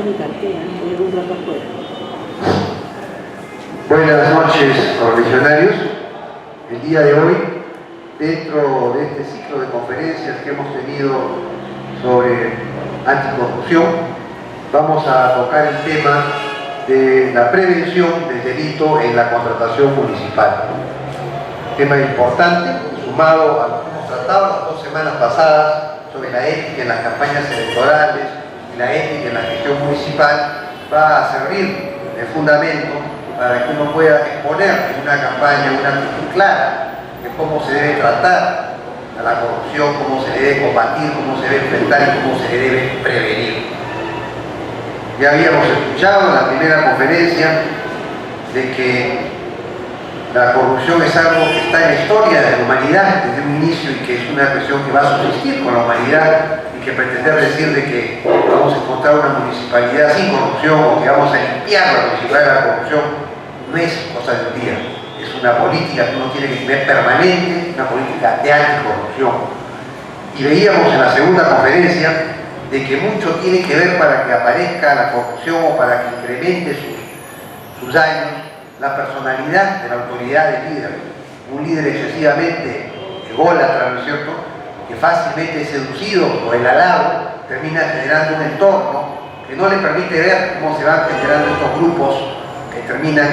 mi cartera, voy un rato afuera. Buenas noches, correligionarios. El día de hoy, dentro de este ciclo de conferencias que hemos tenido sobre anticorrupción, vamos a tocar el tema de la prevención del delito en la contratación municipal. Tema importante, sumado a lo que hemos tratado las 2 semanas pasadas sobre la ética en las campañas electorales y la ética en la gestión municipal, va a servir de fundamento para que uno pueda exponer en una campaña una actitud clara de cómo se debe tratar a la corrupción, cómo se debe combatir, cómo se debe enfrentar y cómo se debe prevenir. Ya habíamos escuchado en la primera conferencia de que la corrupción es algo que está en la historia de la humanidad desde un inicio y que es una cuestión que va a subsistir con la humanidad, y que pretender decir de que vamos a encontrar una municipalidad sin corrupción o que vamos a limpiar la municipalidad de la corrupción no es cosa de un día. Es una política que uno tiene que tener permanente, una política de anticorrupción. Y veíamos en la segunda conferencia de que mucho tiene que ver para que aparezca la corrupción o para que incremente sus daños la personalidad de la autoridad del líder. Un líder excesivamente ególatra, ¿no es cierto?, que fácilmente es seducido por el halago, termina generando un entorno que no le permite ver cómo se van generando estos grupos que terminan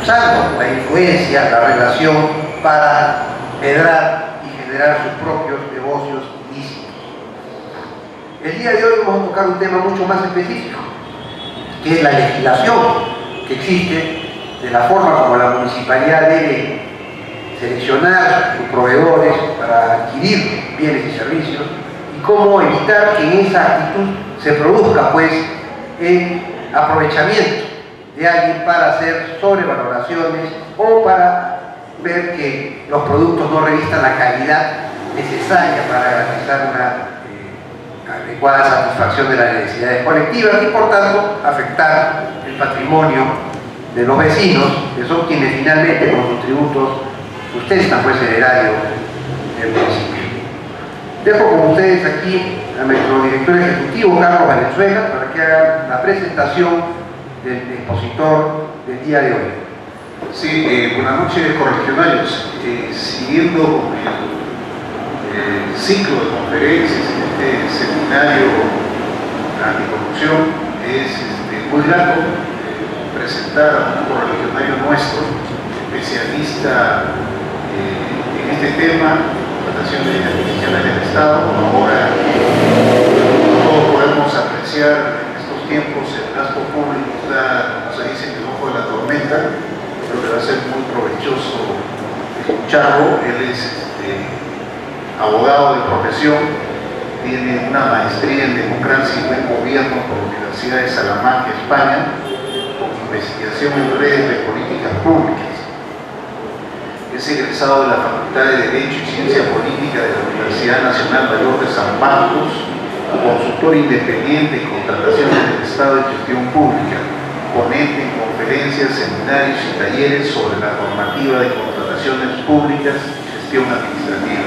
usando la influencia, la relación para medrar y generar sus propios negocios ilícitos. El día de hoy vamos a tocar un tema mucho más específico, que es la legislación que existe de la forma como la municipalidad debe seleccionar sus proveedores para adquirir bienes y servicios, y cómo evitar que en esa actitud se produzca pues el aprovechamiento de alguien para hacer sobrevaloraciones o para ver que los productos no revistan la calidad necesaria para garantizar una adecuada satisfacción de las necesidades colectivas y por tanto afectar el patrimonio de los vecinos, que son quienes finalmente con sus tributos sustentan pues el erario del municipio. Dejo con ustedes aquí a nuestro director ejecutivo, Carlos Valenzuela, para que haga la presentación del expositor del día de hoy. Sí, buenas noches, correligionarios. Siguiendo con el ciclo de conferencias en este seminario anticorrupción, es muy grato presentar a un correligionario nuestro, especialista en este tema, contratación de instituciones del Estado. Ahora todos podemos apreciar en estos tiempos el gasto público está, como se dice, en el ojo de la tormenta. Creo que va a ser muy provechoso escucharlo. Él es abogado de profesión, tiene una maestría en democracia y buen gobierno por la Universidad de Salamanca, España, investigación en redes de políticas públicas. Es egresado de la Facultad de Derecho y Ciencia Política de la Universidad Nacional Mayor de San Marcos, consultor independiente en contrataciones del Estado y gestión pública, ponente en conferencias, seminarios y talleres sobre la normativa de contrataciones públicas y gestión administrativa.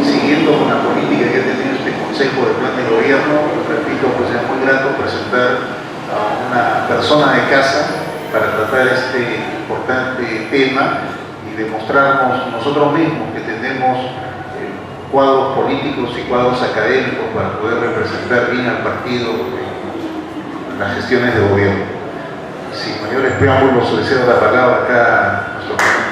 Siguiendo con la política que ha tenido este Consejo de Plan de Gobierno, repito, pues es muy grato presentar a una persona de casa para tratar este importante tema y demostrarnos nosotros mismos que tenemos cuadros políticos y cuadros académicos para poder representar bien al partido en las gestiones de gobierno. Sin mayores preámbulos, le cedo la palabra acá a nuestro presidente.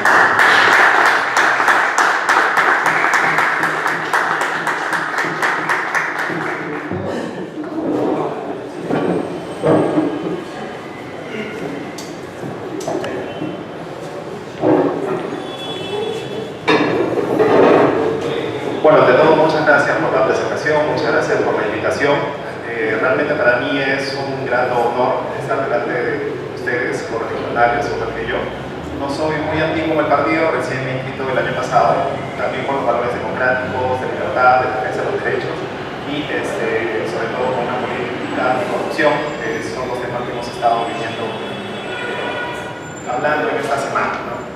Bueno, de todo, muchas gracias por la presentación, muchas gracias por la invitación. Realmente para mí es un gran honor estar delante de ustedes, correligionarios, igual que yo. No soy muy antiguo en el partido, recién me he inscrito el año pasado, también por los valores democráticos, de libertad, de defensa de los derechos y sobre todo con una política de corrupción, que son los temas que hemos estado viviendo, hablando en esta semana, ¿no?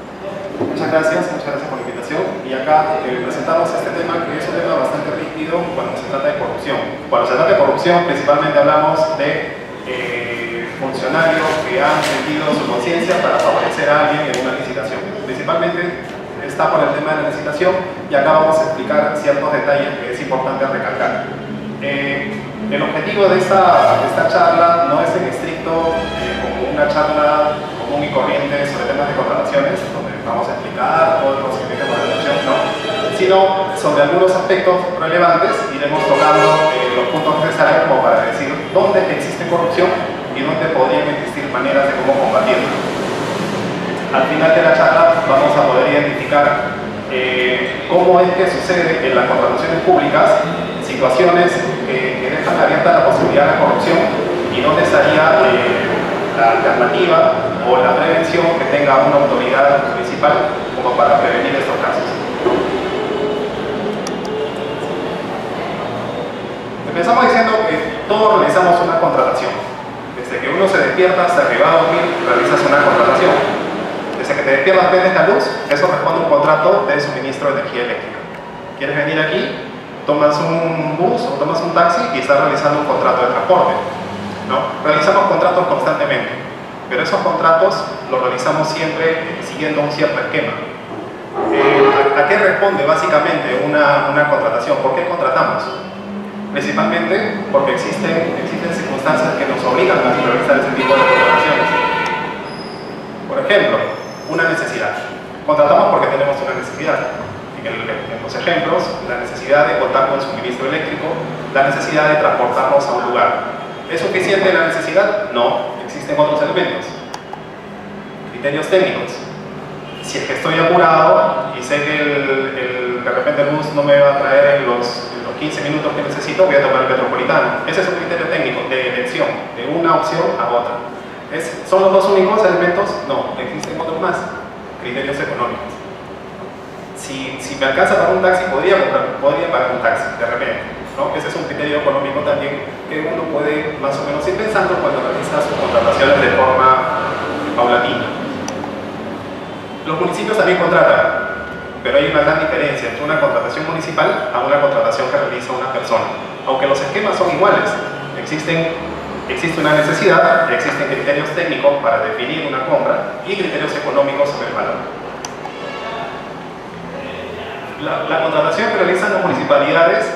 Muchas gracias por la invitación. Y acá presentamos este tema, que es un tema bastante rígido cuando se trata de corrupción. Cuando se trata de corrupción, principalmente hablamos de funcionarios que han sentido su conciencia para favorecer a alguien en una licitación. Principalmente está por el tema de la licitación y acá vamos a explicar ciertos detalles que es importante recalcar. El objetivo de esta charla no es en estricto como una charla común y corriente sobre temas de contrataciones, donde vamos a explicar todos los procedimientos de contratación, no, sino sobre algunos aspectos relevantes. Iremos tocando los puntos necesarios como para decir dónde existe corrupción y dónde podrían existir maneras de cómo combatirla. Al final de la charla vamos a poder identificar cómo es que sucede en las contrataciones públicas situaciones que dejan abierta la posibilidad de corrupción y dónde estaría la alternativa o la prevención que tenga una autoridad municipal como para prevenir estos casos. Empezamos diciendo que todos realizamos una contratación. Desde que uno se despierta hasta que va a dormir, realizas una contratación. Desde que te despiertas prendes la luz, eso responde a un contrato de suministro de energía eléctrica. ¿Quieres venir aquí? Tomas un bus o tomas un taxi y estás realizando un contrato de transporte, ¿no? Realizamos contratos constantemente, pero esos contratos los realizamos siempre siguiendo un cierto esquema. ¿A qué responde básicamente una contratación? ¿Por qué contratamos? Principalmente porque existen circunstancias que nos obligan a realizar ese tipo de contrataciones. Por ejemplo, una necesidad. Contratamos porque tenemos una necesidad. En los ejemplos, la necesidad de contar con suministro eléctrico, la necesidad de transportarnos a un lugar. ¿Es suficiente la necesidad? No, existen otros elementos. Criterios técnicos. Si es que estoy apurado y sé que de repente el bus no me va a traer en los 15 minutos que necesito, voy a tomar el metropolitano. Ese es un criterio técnico de elección, de una opción a otra. ¿Son los dos únicos elementos? No, existen otros más. Criterios económicos. Si me alcanza para un taxi, podría pagar un taxi, de repente, ¿no? Ese es un criterio económico también que uno puede más o menos ir pensando cuando realiza sus contrataciones de forma paulatina. Los municipios también contratan, pero hay una gran diferencia entre una contratación municipal a una contratación que realiza una persona. Aunque los esquemas son iguales, existe una necesidad, existen criterios técnicos para definir una compra y criterios económicos sobre el valor. La contratación que realizan las municipalidades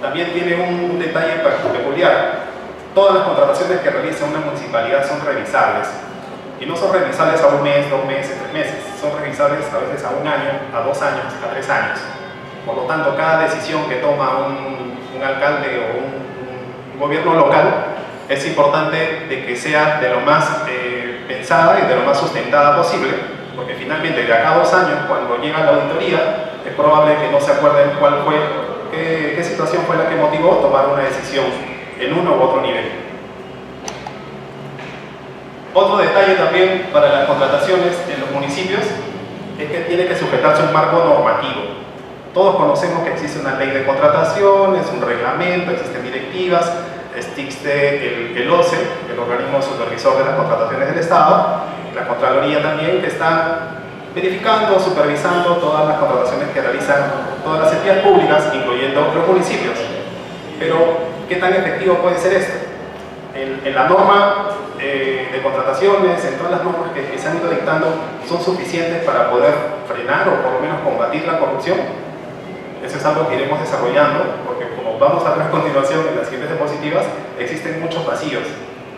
también tiene un detalle peculiar. Todas las contrataciones que realiza una municipalidad son revisables. Y no son revisables a un mes, 2 meses, 3 meses. Son revisables a veces a 1 año, a 2 años, a 3 años. Por lo tanto, cada decisión que toma un alcalde o un gobierno local es importante de que sea de lo más pensada y de lo más sustentada posible, porque finalmente de acá a 2 años, cuando llega la auditoría, es probable que no se acuerden qué situación fue la que motivó tomar una decisión en uno u otro nivel. Otro detalle también para las contrataciones en los municipios es que tiene que sujetarse a un marco normativo. Todos conocemos que existe una ley de contrataciones, un reglamento, existen directivas, existe el OCE, el organismo supervisor de las contrataciones del Estado, la Contraloría también, que está verificando, supervisando todas las contrataciones que realizan todas las entidades públicas, incluyendo los municipios. Pero, ¿qué tan efectivo puede ser esto? En la norma de contrataciones, en todas las normas que se han ido dictando, ¿son suficientes para poder frenar o por lo menos combatir la corrupción? Eso es algo que iremos desarrollando, porque como vamos a ver a continuación en las siguientes diapositivas, existen muchos vacíos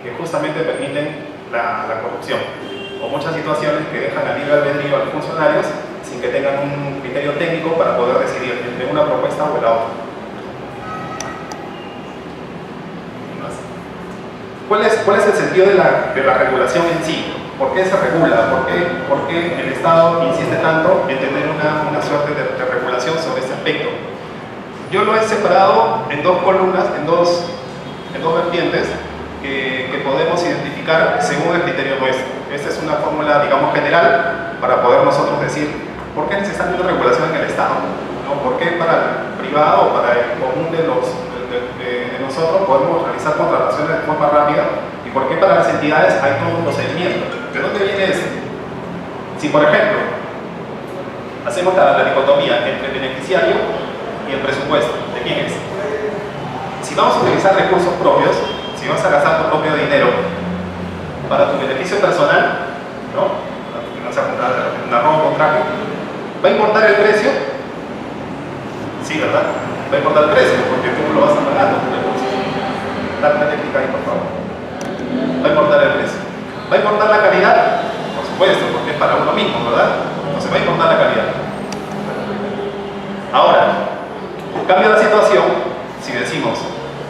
que justamente permiten la corrupción, o muchas situaciones que dejan a libre albedrío a los funcionarios sin que tengan un criterio técnico para poder decidir entre una propuesta o la otra. ¿Cuál es el sentido de la regulación en sí? ¿Por qué se regula? ¿Por qué el Estado insiste tanto en tener una suerte de regulación sobre este aspecto? Yo lo he separado en 2 columnas, en dos vertientes que podemos identificar según el criterio nuestro. Esta es una fórmula, digamos, general para poder nosotros decir por qué es necesaria una regulación en el Estado, ¿no? ¿Por qué para el privado o para el común de nosotros podemos realizar contrataciones de forma rápida y por qué para las entidades hay todo un procedimiento? ¿De dónde viene esto? Si, por ejemplo, hacemos la dicotomía entre el beneficiario y el presupuesto, ¿de quién es? Si vamos a utilizar recursos propios, si vas a gastar tu propio dinero, precio? Sí, ¿verdad? Va a importar el precio, porque tú lo vas a pagar los recursos. Dame una técnica ahí, por favor. Va a importar el precio. ¿Va a importar la calidad? Por supuesto, porque es para uno mismo, ¿verdad? Entonces va a importar la calidad. Ahora, cambia la situación si decimos,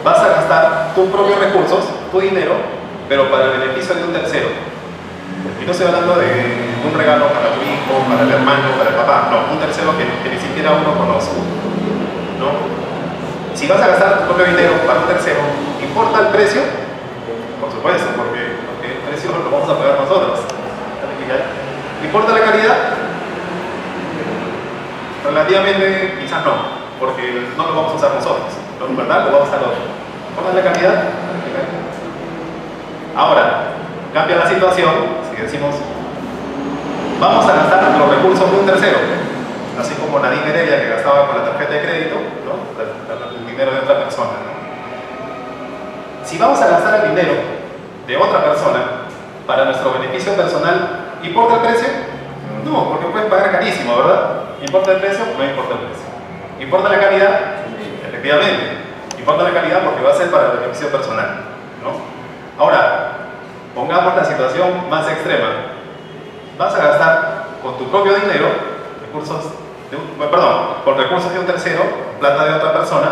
vas a gastar tus propios recursos, tu dinero, pero para el beneficio de un tercero. Y no estoy hablando de un regalo para tu hijo, para el hermano, para el papá, no, un tercero que ni siquiera uno conoce, ¿no? Si vas a gastar tu propio dinero para un tercero, ¿importa el precio? Por supuesto, porque el precio lo vamos a pagar nosotros. ¿Importa la calidad? Relativamente quizás no, porque no lo vamos a usar nosotros, ¿verdad? Lo vamos a usar otro. ¿Importa la calidad? Ahora, cambia la situación si decimos, vamos a gastar los recursos de un tercero, así como Nadine Heredia que gastaba con la tarjeta de crédito, ¿no? El dinero de otra persona, ¿no? Si vamos a gastar el dinero de otra persona para nuestro beneficio personal, ¿importa el precio? No, porque puedes pagar carísimo, ¿verdad? ¿Importa el precio? No importa el precio. ¿Importa la calidad? Efectivamente. Importa la calidad porque va a ser para el beneficio personal, ¿no? Ahora, pongamos la situación más extrema. Vas a gastar con tu propio dinero recursos con recursos de un tercero, plata de otra persona,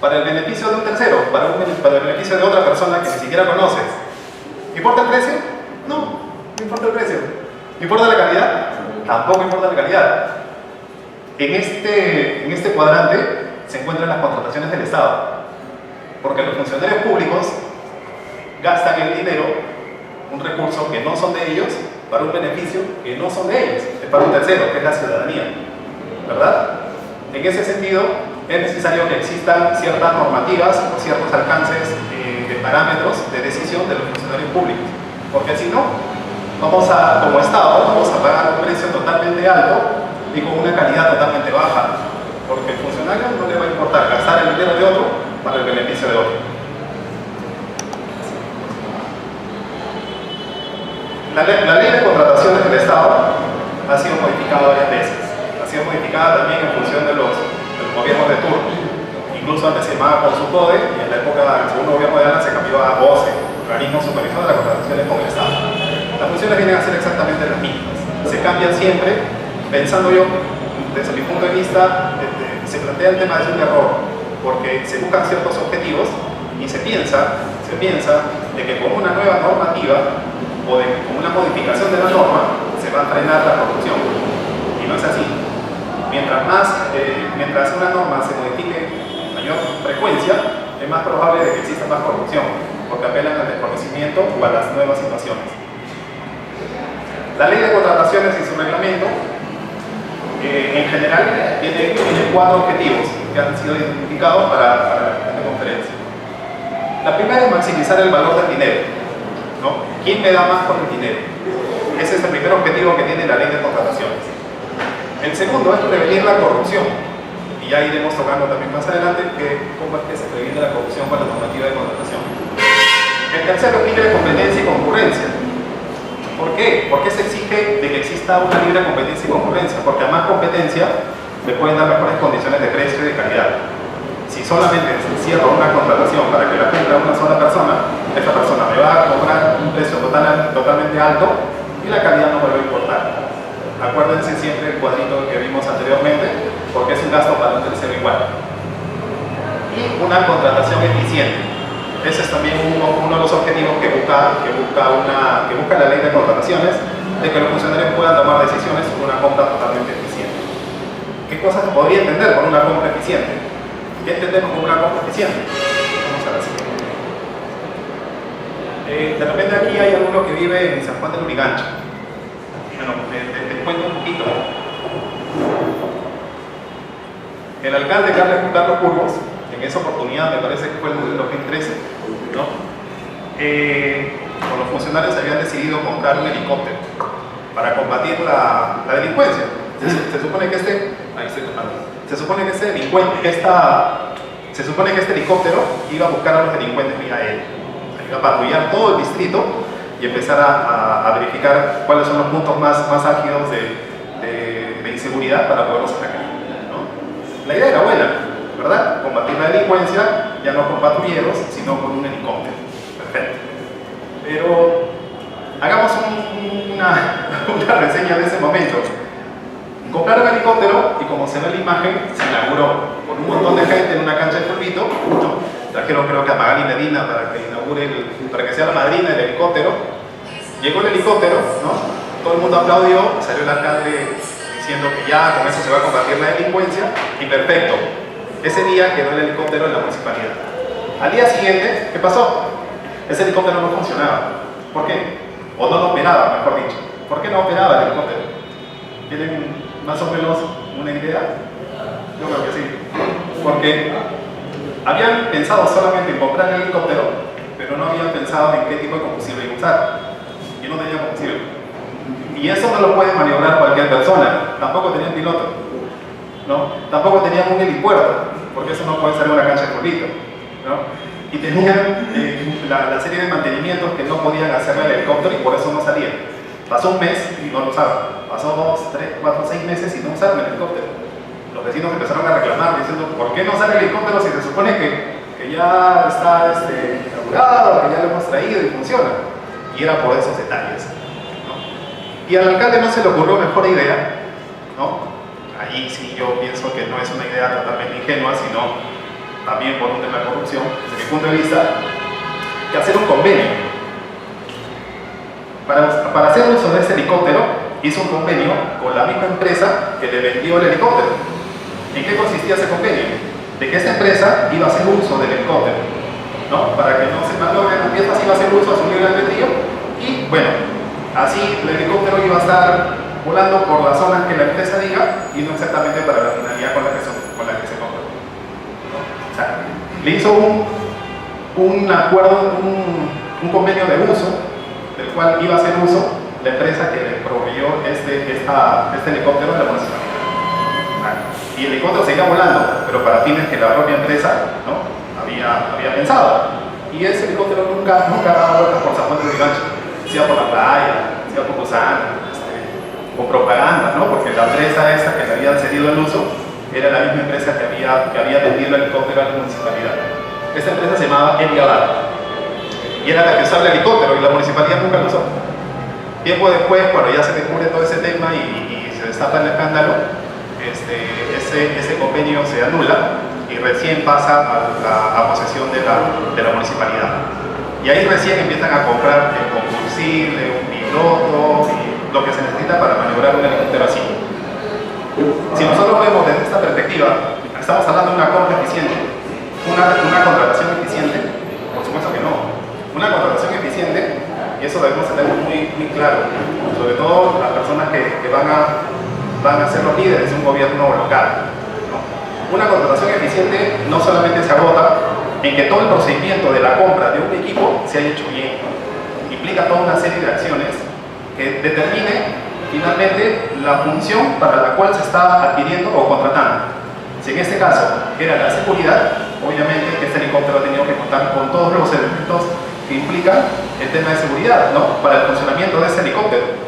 para el beneficio de un tercero, para el beneficio de otra persona que ni siquiera conoces. ¿Importa el precio? No importa el precio. ¿Importa la calidad? Tampoco importa la calidad. En este cuadrante se encuentran las contrataciones del Estado, porque los funcionarios públicos gastan el dinero, un recurso que no son de ellos, para un beneficio que no son de ellos, es para un tercero, que es la ciudadanía, ¿verdad? En ese sentido, es necesario que existan ciertas normativas o ciertos alcances de parámetros de decisión de los funcionarios públicos, porque si no, como Estado, vamos a pagar un precio totalmente alto y con una calidad totalmente baja, porque el funcionario no le va a importar gastar el dinero de otro para el beneficio de otro. La ley de contrataciones del Estado ha sido modificada varias veces. Ha sido modificada también en función de los gobiernos de turno. Incluso antes se llamaba Consultode y en la época del segundo gobierno de Alan se cambió a OCE, Organismo Supervisor de las Contrataciones con el Estado. Las funciones vienen a ser exactamente las mismas. Se cambian siempre, pensando yo, desde mi punto de vista, se plantea el tema de un error, porque se buscan ciertos objetivos y se piensa de que con una nueva normativa o con una modificación de la norma se va a frenar la corrupción. Y no es así. Mientras una norma se modifique en mayor frecuencia, es más probable de que exista más corrupción, porque apelan al desconocimiento o a las nuevas situaciones. La ley de contrataciones y su reglamento, en general, tiene 4 objetivos que han sido identificados para esta conferencia. La primera es maximizar el valor del dinero, ¿no? ¿Quién me da más por el dinero? Ese es el primer objetivo que tiene la ley de contrataciones. El segundo es prevenir la corrupción, y ya iremos tocando también más adelante cómo es que se previene la corrupción con la normativa de contratación. El tercero es libre competencia y concurrencia. ¿Por qué? ¿Por qué se exige de que exista una libre competencia y concurrencia? Porque a más competencia me pueden dar mejores condiciones de precio y de calidad. Si solamente se cierra una contratación para que la cumpla una sola persona, esta persona me va a cobrar un precio totalmente alto y la calidad no me va a importar. Acuérdense siempre el cuadrito que vimos anteriormente, porque es un gasto para un tercero igual. Y una contratación eficiente. Ese es también uno de los objetivos que busca la ley de contrataciones, de que los funcionarios puedan tomar decisiones sobre una compra totalmente eficiente. ¿Qué cosas se podría entender con una compra eficiente? ¿Qué entendemos como una compra eficiente? Vamos a la siguiente. De repente aquí hay alguno que vive en San Juan del Lurigancho. Bueno, les cuento un poquito. El alcalde Carlos Curvos, en esa oportunidad, me parece que fue el 2013, ¿no? Los funcionarios habían decidido comprar un helicóptero para combatir la delincuencia. Se supone que este helicóptero iba a buscar a los delincuentes vía aérea. Iba a patrullar todo el distrito y empezar a verificar cuáles son los puntos más álgidos de inseguridad para poderlos atacar. La idea era buena, ¿verdad? Combatir la delincuencia ya no con patrulleros, sino con un helicóptero. Perfecto. Pero hagamos una reseña de ese momento. Compraron el helicóptero y, como se ve en la imagen, se inauguró con un montón de gente en una cancha de fulbito, ¿no? Trajeron, creo que a Magali Medina para que inaugure, para que sea la madrina del helicóptero. Llegó el helicóptero, ¿no? Todo el mundo aplaudió, salió el alcalde diciendo que ya con eso se va a combatir la delincuencia, y perfecto. Ese día quedó el helicóptero en la municipalidad. Al día siguiente, ¿qué pasó? Ese helicóptero no funcionaba. ¿Por qué? O no operaba, mejor dicho. ¿Por qué no operaba el helicóptero? ¿Tienen más o menos una idea? Yo creo que sí. Porque habían pensado solamente en comprar el helicóptero, pero no habían pensado en qué tipo de combustible iba a usar. Y no tenía combustible. Y eso no lo puede maniobrar cualquier persona. Tampoco tenían piloto, ¿no? Tampoco tenían un helipuerto, porque eso no puede ser una cancha de fulbito, ¿no? Y tenían la serie de mantenimientos que no podían hacerle al helicóptero, y por eso no salían. Pasó un mes y no lo usaban. Pasó 2, 3, 4, 6 meses y no usaron el helicóptero. Los vecinos empezaron a reclamar diciendo: ¿por qué no sale el helicóptero si se supone que ya está inaugurado, que ya lo hemos traído y funciona? Y era por esos detalles, ¿no? Y al alcalde no se le ocurrió mejor idea, ¿no? Ahí sí yo pienso que no es una idea totalmente ingenua, sino también por un tema de corrupción, desde mi punto de vista, que hacer un convenio. Para hacer uso de ese helicóptero, hizo un convenio con la misma empresa que le vendió el helicóptero. ¿En qué consistía ese convenio? De que esta empresa iba a hacer uso del helicóptero, ¿no? Para que no se malogren las piezas, iba a hacer uso a su libre albedrío, y bueno, así el helicóptero iba a estar volando por las zonas que la empresa diga, y no exactamente para la finalidad con la que se compró, ¿no? O sea, le hizo un acuerdo, un convenio de uso, del cual iba a hacer uso la empresa que le proveyó este helicóptero de la municipalidad. Y el helicóptero seguía volando, pero para fines que la propia empresa, ¿no?, había pensado. Y ese helicóptero nunca daba vueltas por San Juan de Urigancho, sea por la playa, sea por Luzán, con propaganda, ¿no? Porque la empresa esa que le habían cedido el uso era la misma empresa que había vendido el helicóptero a la municipalidad. Esta empresa se llamaba Eliabar, y era la que usaba el helicóptero, y la municipalidad nunca lo usó. Tiempo después, cuando ya se descubre todo ese tema y se destapa el escándalo, ese convenio se anula y recién pasa a posesión de la municipalidad. Y ahí recién empiezan a comprar el combustible, un piloto y lo que se necesita para maniobrar un helicóptero así. Si nosotros vemos desde esta perspectiva, estamos hablando de una compra eficiente, una contratación eficiente. Por supuesto que no. Una contratación eficiente, y eso debemos tener muy, muy claro, sobre todo las personas que van a ser los líderes de un gobierno local, ¿no? Una contratación eficiente no solamente se agota en que todo el procedimiento de la compra de un equipo se haya hecho bien, ¿no? Implica toda una serie de acciones que determine finalmente la función para la cual se está adquiriendo o contratando. Si en este caso era la seguridad, obviamente este helicóptero ha tenido que contar con todos los elementos que implican el tema de seguridad, ¿no?, para el funcionamiento de ese helicóptero.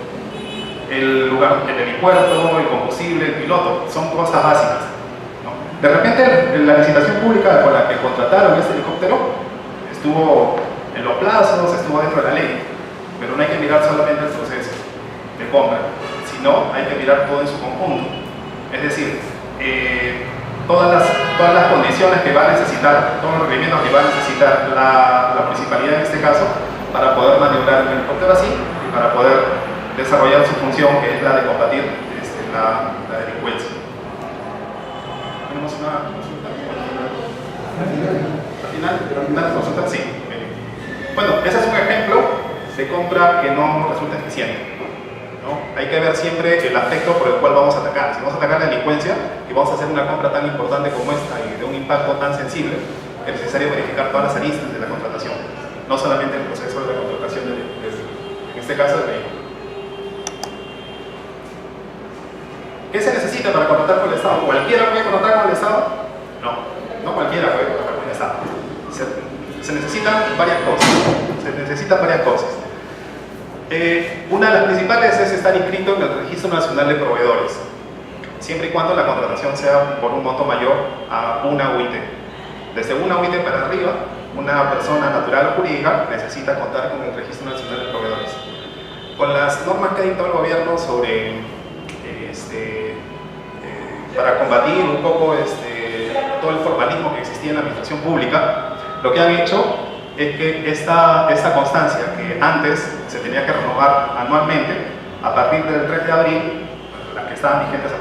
El lugar, el helipuerto, el combustible, el piloto, son cosas básicas, ¿no? De repente la licitación pública con la que contrataron este helicóptero estuvo en los plazos, estuvo dentro de la ley, pero no hay que mirar solamente el proceso de compra, sino hay que mirar todo en su conjunto. Es decir, todas las condiciones que va a necesitar, todos los requerimientos que va a necesitar la municipalidad en este caso, para poder maniobrar un helicóptero así y para poder desarrollar su función, que es la de combatir la delincuencia. ¿Tenemos una consulta? ¿Al final de consulta? Sí. Bueno, ese es un ejemplo de compra que no resulta eficiente, ¿no? Hay que ver siempre el aspecto por el cual vamos a atacar. Si vamos a atacar la delincuencia y vamos a hacer una compra tan importante como esta y de un impacto tan sensible, es necesario verificar todas las aristas de la contratación, no solamente el proceso de la contratación en este caso del vehículo. ¿Qué se necesita para contratar con el Estado? ¿Cualquiera puede contratar con el Estado? No cualquiera puede contratar con el Estado. Se necesitan varias cosas. Una de las principales es estar inscrito en el Registro Nacional de Proveedores. siempre y cuando la contratación sea por un monto mayor a una UIT. Desde una UIT para arriba, una persona natural o jurídica necesita contar con el Registro Nacional de Proveedores. Con las normas que ha dictado el gobierno sobre, para combatir un poco todo el formalismo que existía en la administración pública, lo que han hecho es que esta constancia, que antes se tenía que renovar anualmente, a partir del 3 de abril, las que estaban vigentes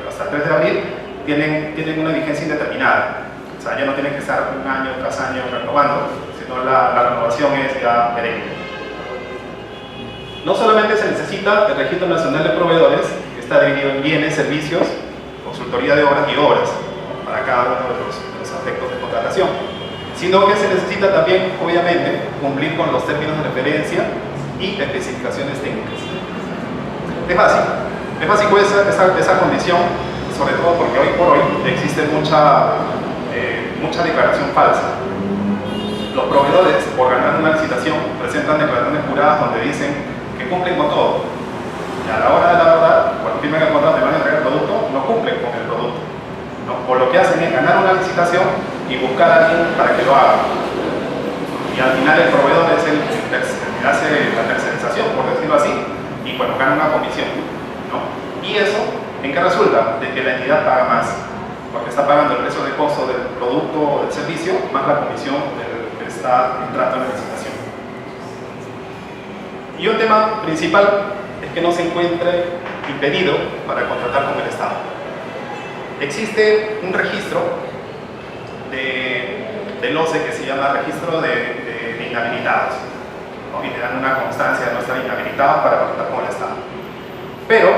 hasta el 3 de abril, tienen una vigencia indeterminada. O sea, ya no tienen que estar un año tras año renovando, sino la renovación es ya perenne. No solamente se necesita el Registro Nacional de Proveedores, que está dividido en bienes, servicios, consultoría de obras y obras, para cada uno de los aspectos de contratación, sino que se necesita también, obviamente, cumplir con los términos de referencia y especificaciones técnicas. Es básico esa condición, sobre todo porque hoy por hoy existe mucha declaración falsa. Los proveedores, por ganar una licitación, presentan declaraciones juradas donde dicen que cumplen con todo. Y a la hora de la verdad, cuando firman el contrato y van a entregar el producto, no cumplen con el producto, ¿no? O lo que hacen es ganar una licitación y buscar a alguien para que lo haga. Y al final el proveedor es el que hace la tercerización, por decirlo así, y bueno, gana una comisión, ¿no? ¿Y eso en qué resulta? De que la entidad paga más, porque está pagando el precio de costo del producto o del servicio, más la comisión del que está entrando en la licitación. Y un tema principal es que no se encuentre impedido para contratar con el Estado. Existe un registro del OCE que se llama Registro de Inhabilitados, ¿no? Y te dan una constancia de no estar inhabilitados para contratar con el Estado. Pero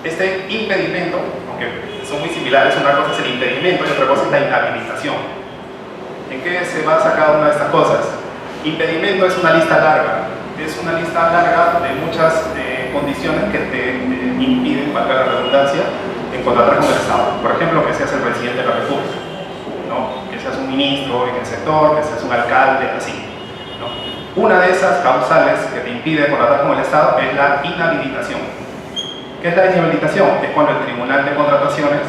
este impedimento, aunque son muy similares, una cosa es el impedimento y otra cosa es la inhabilitación. ¿En qué se basa cada una de estas cosas? Impedimento es una lista larga. Es una lista larga de muchas condiciones que te impiden, valga la redundancia, en contratar con el Estado. Por ejemplo, que seas el presidente de la República, ¿no? Que seas un ministro en el sector, que seas un alcalde, así, ¿no? Una de esas causales que te impide contratar con el Estado es la inhabilitación. ¿Qué es la inhabilitación? Es cuando el Tribunal de Contrataciones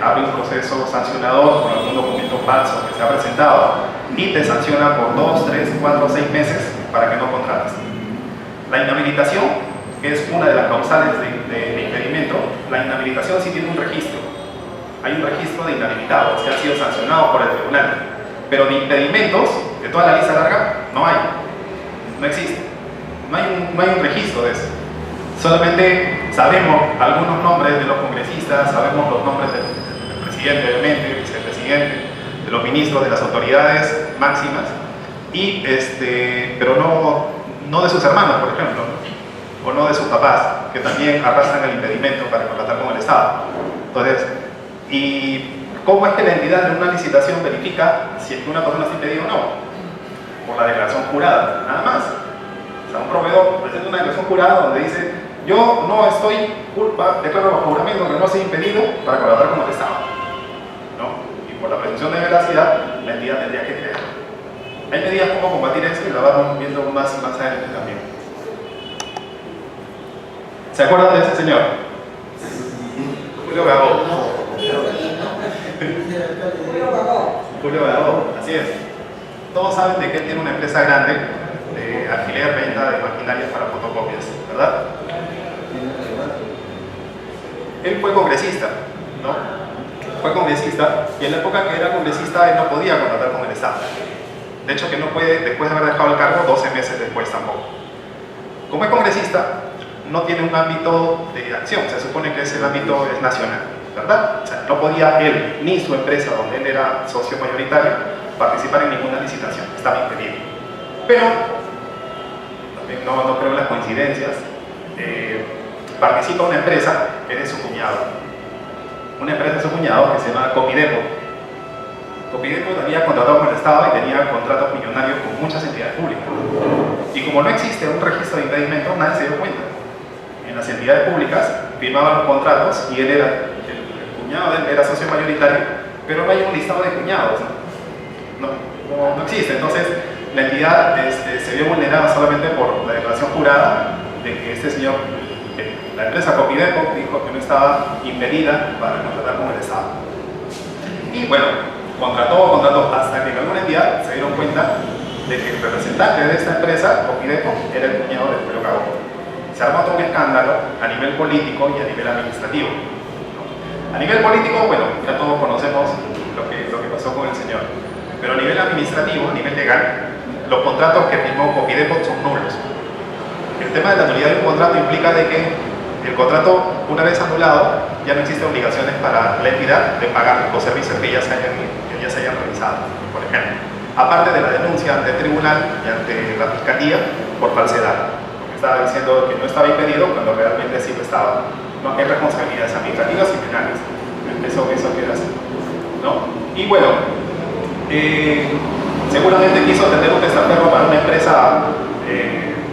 abre un proceso sancionador por algún documento falso que se ha presentado y te sanciona por 2, 3, 4, 6 meses para que no contrates. La inhabilitación, que es una de las causales de impedimento, la inhabilitación sí tiene un registro. Hay un registro de inhabilitados que han sido sancionados por el tribunal, pero de impedimentos, de toda la lista larga, no hay. No existe. No hay un registro de eso. Solamente sabemos algunos nombres de los congresistas, sabemos los nombres del presidente, obviamente, del vicepresidente, de los ministros, de las autoridades máximas, pero no de sus hermanos, por ejemplo, o no de sus papás, que también arrastran el impedimento para contratar con el Estado. Entonces, ¿y cómo es que la entidad de una licitación verifica si es que una persona está impedida o no? Por la declaración jurada, nada más. O sea, un proveedor presenta una declaración jurada donde dice: yo no estoy declaro bajo juramento que no soy impedido para contratar con el Estado, ¿no? Y por la presunción de veracidad, la entidad tendría que creer. Hay medidas como combatir eso y la vamos viendo más adelante también. ¿Se acuerdan de ese señor? Julio Gagó. Julio Gagó, así es. Todos saben de que él tiene una empresa grande de alquiler, venta de maquinarias para fotocopias, ¿verdad? Él fue congresista, ¿no? Fue congresista, y en la época que era congresista él no podía contratar con el Estado. De hecho, que no puede, después de haber dejado el cargo, 12 meses después tampoco. Como es congresista, no tiene un ámbito de acción, se supone que ese ámbito es nacional, ¿verdad? O sea, no podía él, ni su empresa, donde él era socio mayoritario, participar en ninguna licitación, estaba impedido. Pero, también no creo en las coincidencias, participa una empresa que es de su cuñado. Una empresa de su cuñado que se llama Copidepo. Copidepo había contratado con el Estado y tenía contratos millonarios con muchas entidades públicas. Y como no existe un registro de impedimentos, nadie se dio cuenta. En las entidades públicas firmaban los contratos y él era, el cuñado de él era socio mayoritario, pero no hay un listado de cuñados. No existe. Entonces, la entidad se vio vulnerada solamente por la declaración jurada de que este señor La empresa Copidepo dijo que no estaba impedida para contratar con el Estado. Y bueno, contrató, hasta que en alguna entidad se dieron cuenta de que el representante de esta empresa, Copidepo, era el cuñado del Pedro Cabo. Se armó todo un escándalo a nivel político y a nivel administrativo. A nivel político, bueno, ya todos conocemos lo que pasó con el señor. Pero a nivel administrativo, a nivel legal, los contratos que firmó Copidepo son nulos. El tema de la nulidad de un contrato implica de que el contrato, una vez anulado, ya no existen obligaciones para la entidad de pagar los servicios que ya se hayan realizado, por ejemplo. Aparte de la denuncia ante el tribunal y ante la fiscalía por falsedad. Porque estaba diciendo que no estaba impedido cuando realmente sí lo estaba. No hay responsabilidades administrativas y penales. Eso queda así, ¿no? Y bueno, seguramente quiso tener un testaferro para una empresa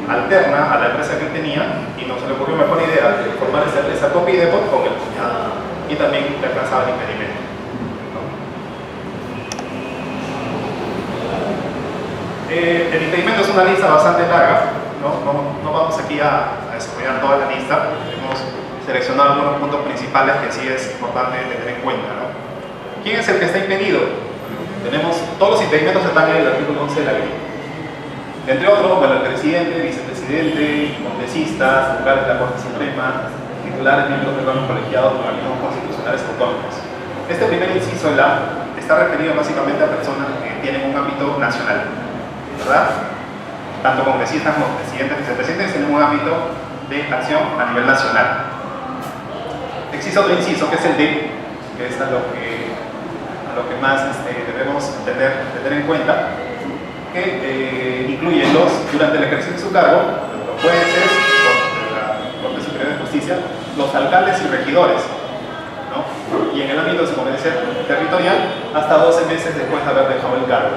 alterna a la empresa que él tenía y no se le ocurrió mejor idea de formar esa empresa Copidepo con el cuñado y también le alcanzaba el impedimento, ¿no? El impedimento es una lista bastante larga, no vamos aquí a desarrollar toda la lista. Hemos seleccionado algunos puntos principales que sí es importante tener en cuenta, ¿no? ¿Quién es el que está impedido? Todos los impedimentos están en el artículo 11 de la ley. Entre otros, bueno, el presidente, vicepresidente, congresistas, vocales de la Corte Suprema, titulares, miembros de órganos colegiados, organismos constitucionales autónomos. Este primer inciso de la está referido básicamente a personas que tienen un ámbito nacional, ¿verdad? Tanto congresistas como presidentes, vicepresidentes tienen un ámbito de acción a nivel nacional. Existe otro inciso que es el D, que es a lo que más debemos tener en cuenta, que incluye durante el ejercicio de su cargo, los jueces, la Corte Superior de Justicia, los alcaldes y regidores, ¿no? Y en el ámbito de su competencia territorial, hasta 12 meses después de haber dejado el cargo.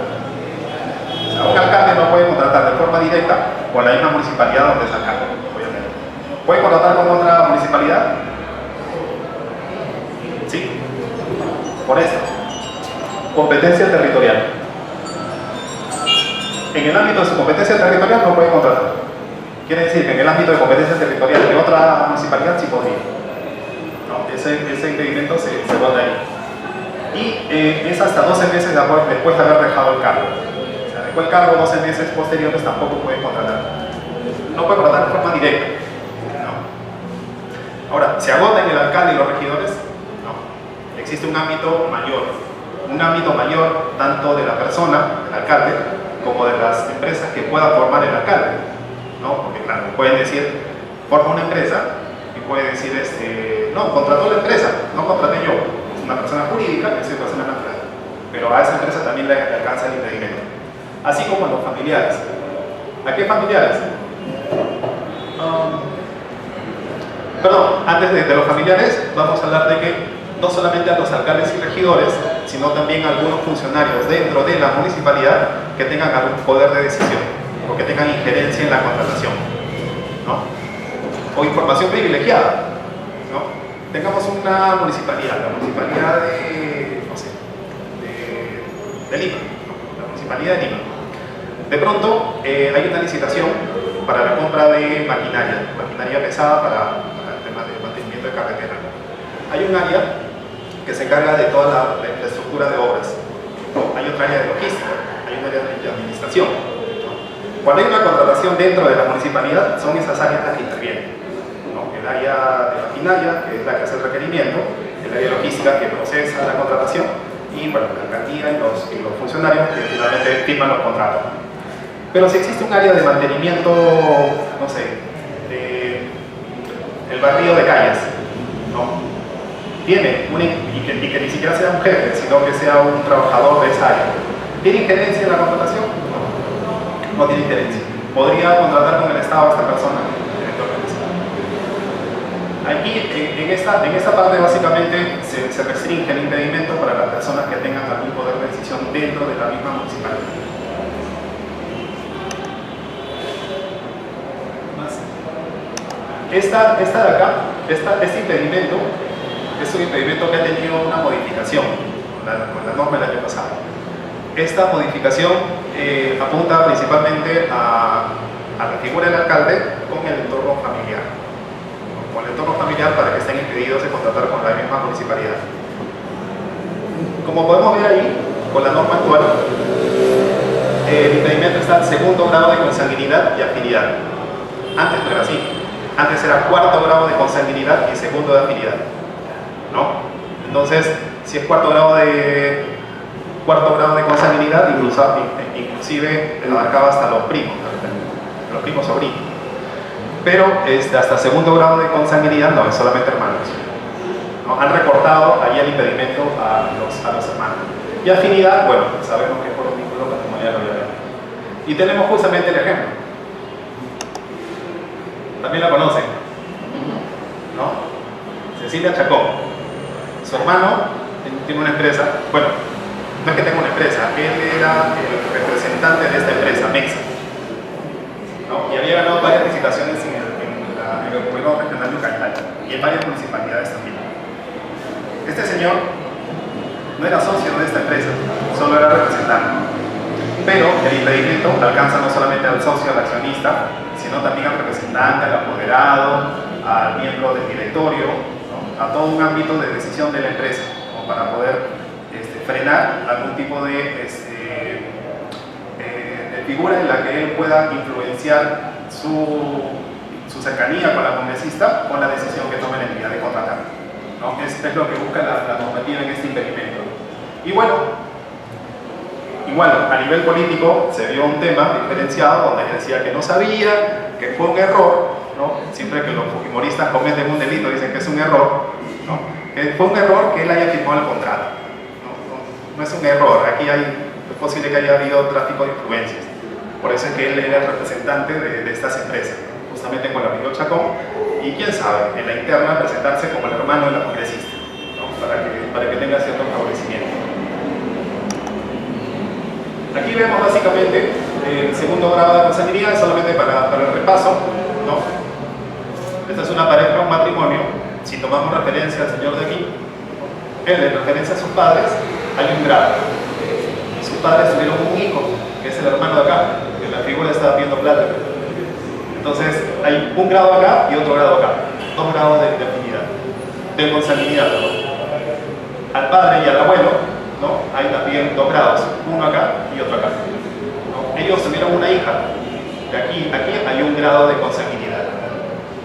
O sea, un alcalde no puede contratar de forma directa con la misma municipalidad donde está el cargo, obviamente. ¿Puede contratar con otra municipalidad? Sí. Por eso. Competencia territorial. En el ámbito de su competencia territorial no puede contratar. Quiere decir que en el ámbito de competencia territorial de otra municipalidad sí podría. ¿No? Ese impedimento se guarda ahí. Y es hasta 12 meses después de haber dejado el cargo. O sea, dejó el cargo 12 meses posteriores tampoco puede contratar. No puede contratar de forma directa. ¿No? Ahora, ¿se agota en el alcalde y los regidores? No. Existe un ámbito mayor. Un ámbito mayor tanto de la persona, del alcalde, como de las empresas que pueda formar el alcalde, ¿no? Porque claro, pueden decir, forma una empresa y puede decir, no, contrató la empresa, no contraté yo, es una persona jurídica, es una persona natural, pero a esa empresa también le alcanza el impedimento, así como a los familiares. ¿A qué familiares? Perdón, antes de los familiares vamos a hablar de que no solamente a los alcaldes y regidores, sino también a algunos funcionarios dentro de la municipalidad que tengan algún poder de decisión o que tengan injerencia en la contratación, ¿no? O información privilegiada, ¿no? Tengamos una municipalidad, la municipalidad de Lima, ¿no? La municipalidad de Lima. De pronto hay una licitación para la compra de maquinaria pesada para el tema de mantenimiento de carretera. Hay un área que se encarga de toda la infraestructura de obras, ¿no? Hay otra área de logística, hay un área de administración, ¿no? Cuando hay una contratación dentro de la municipalidad, son esas áreas las que intervienen, ¿no? El área de maquinaria, que es la que hace el requerimiento, el área de logística, que procesa la contratación, y bueno, la alcaldía y los funcionarios que finalmente firman los contratos. Pero si existe un área de mantenimiento, no sé, el barrido de calles, ¿no? Tiene y que ni siquiera sea un jefe, sino que sea un trabajador de esa área. ¿Tiene injerencia en la contratación? No, no tiene injerencia. ¿Podría contratar con el Estado a esta persona? Aquí, en esta parte, básicamente, se restringe el impedimento para las personas que tengan algún poder de decisión dentro de la misma municipalidad. Esta de acá, este impedimento, es un impedimento que ha tenido una modificación con la norma del año pasado. Esta modificación apunta principalmente a la figura del alcalde con el entorno familiar. el entorno familiar para que estén impedidos de contratar con la misma municipalidad. Como podemos ver ahí, con la norma actual, el impedimento está en segundo grado de consanguinidad y afinidad. Antes no era así. Antes era cuarto grado de consanguinidad y segundo de afinidad, ¿no? Entonces, si es cuarto grado de consanguinidad, inclusive abarcaba hasta los primos sobrinos. Pero hasta segundo grado de consanguinidad no, es solamente hermanos, ¿no? Han recortado ahí el impedimento a los hermanos. Y afinidad, bueno, sabemos que es por un vínculo matrimonial, obviamente. Y tenemos justamente el ejemplo. También la conocen, ¿no? Cecilia Chacón. Su hermano tiene una empresa, bueno, no es que tenga una empresa, él era el representante de esta empresa, Mexa, ¿no? Y había ganado varias licitaciones en el gobierno regional de Ucayali y en varias municipalidades también. Este señor no era socio de esta empresa, solo era representante. Pero el impedimento alcanza no solamente al socio, al accionista, sino también al representante, al apoderado, al miembro del directorio, ¿no? A todo un ámbito de decisión de la empresa, como para poder frenar algún tipo de figura en la que él pueda influenciar su cercanía con la congresista con la decisión que tome la entidad de contratar, ¿no? Es lo que busca la normativa en este impedimento. Y bueno, igual, a nivel político se vio un tema diferenciado donde decía que no sabía, que fue un error, ¿no? Siempre que los fujimoristas cometen un delito dicen que es un error, ¿no? Que fue un error que él haya firmado el contrato. No es un error, aquí es posible que haya habido tráfico de influencias. Por eso es que él era el representante de estas empresas, justamente con la Miguel Chacón, y quién sabe, en la interna presentarse como el hermano de la congresista, ¿no? para que tenga cierto favorecimiento. Aquí vemos básicamente el segundo grado de consanguinidad, solamente para el repaso, ¿no? Esta es una pareja, un matrimonio. Si tomamos referencia al señor de aquí, él en referencia a sus padres, hay un grado. Sus padres tuvieron un hijo, que es el hermano de acá, que la figura está viendo plata. Entonces, hay un grado acá y otro grado acá. 2 grados de afinidad, de consanguinidad, ¿no? Al padre y al abuelo, ¿no? Hay también 2 grados, uno acá y otro acá, ¿no? Ellos tuvieron una hija, de aquí hay un grado de consanguinidad,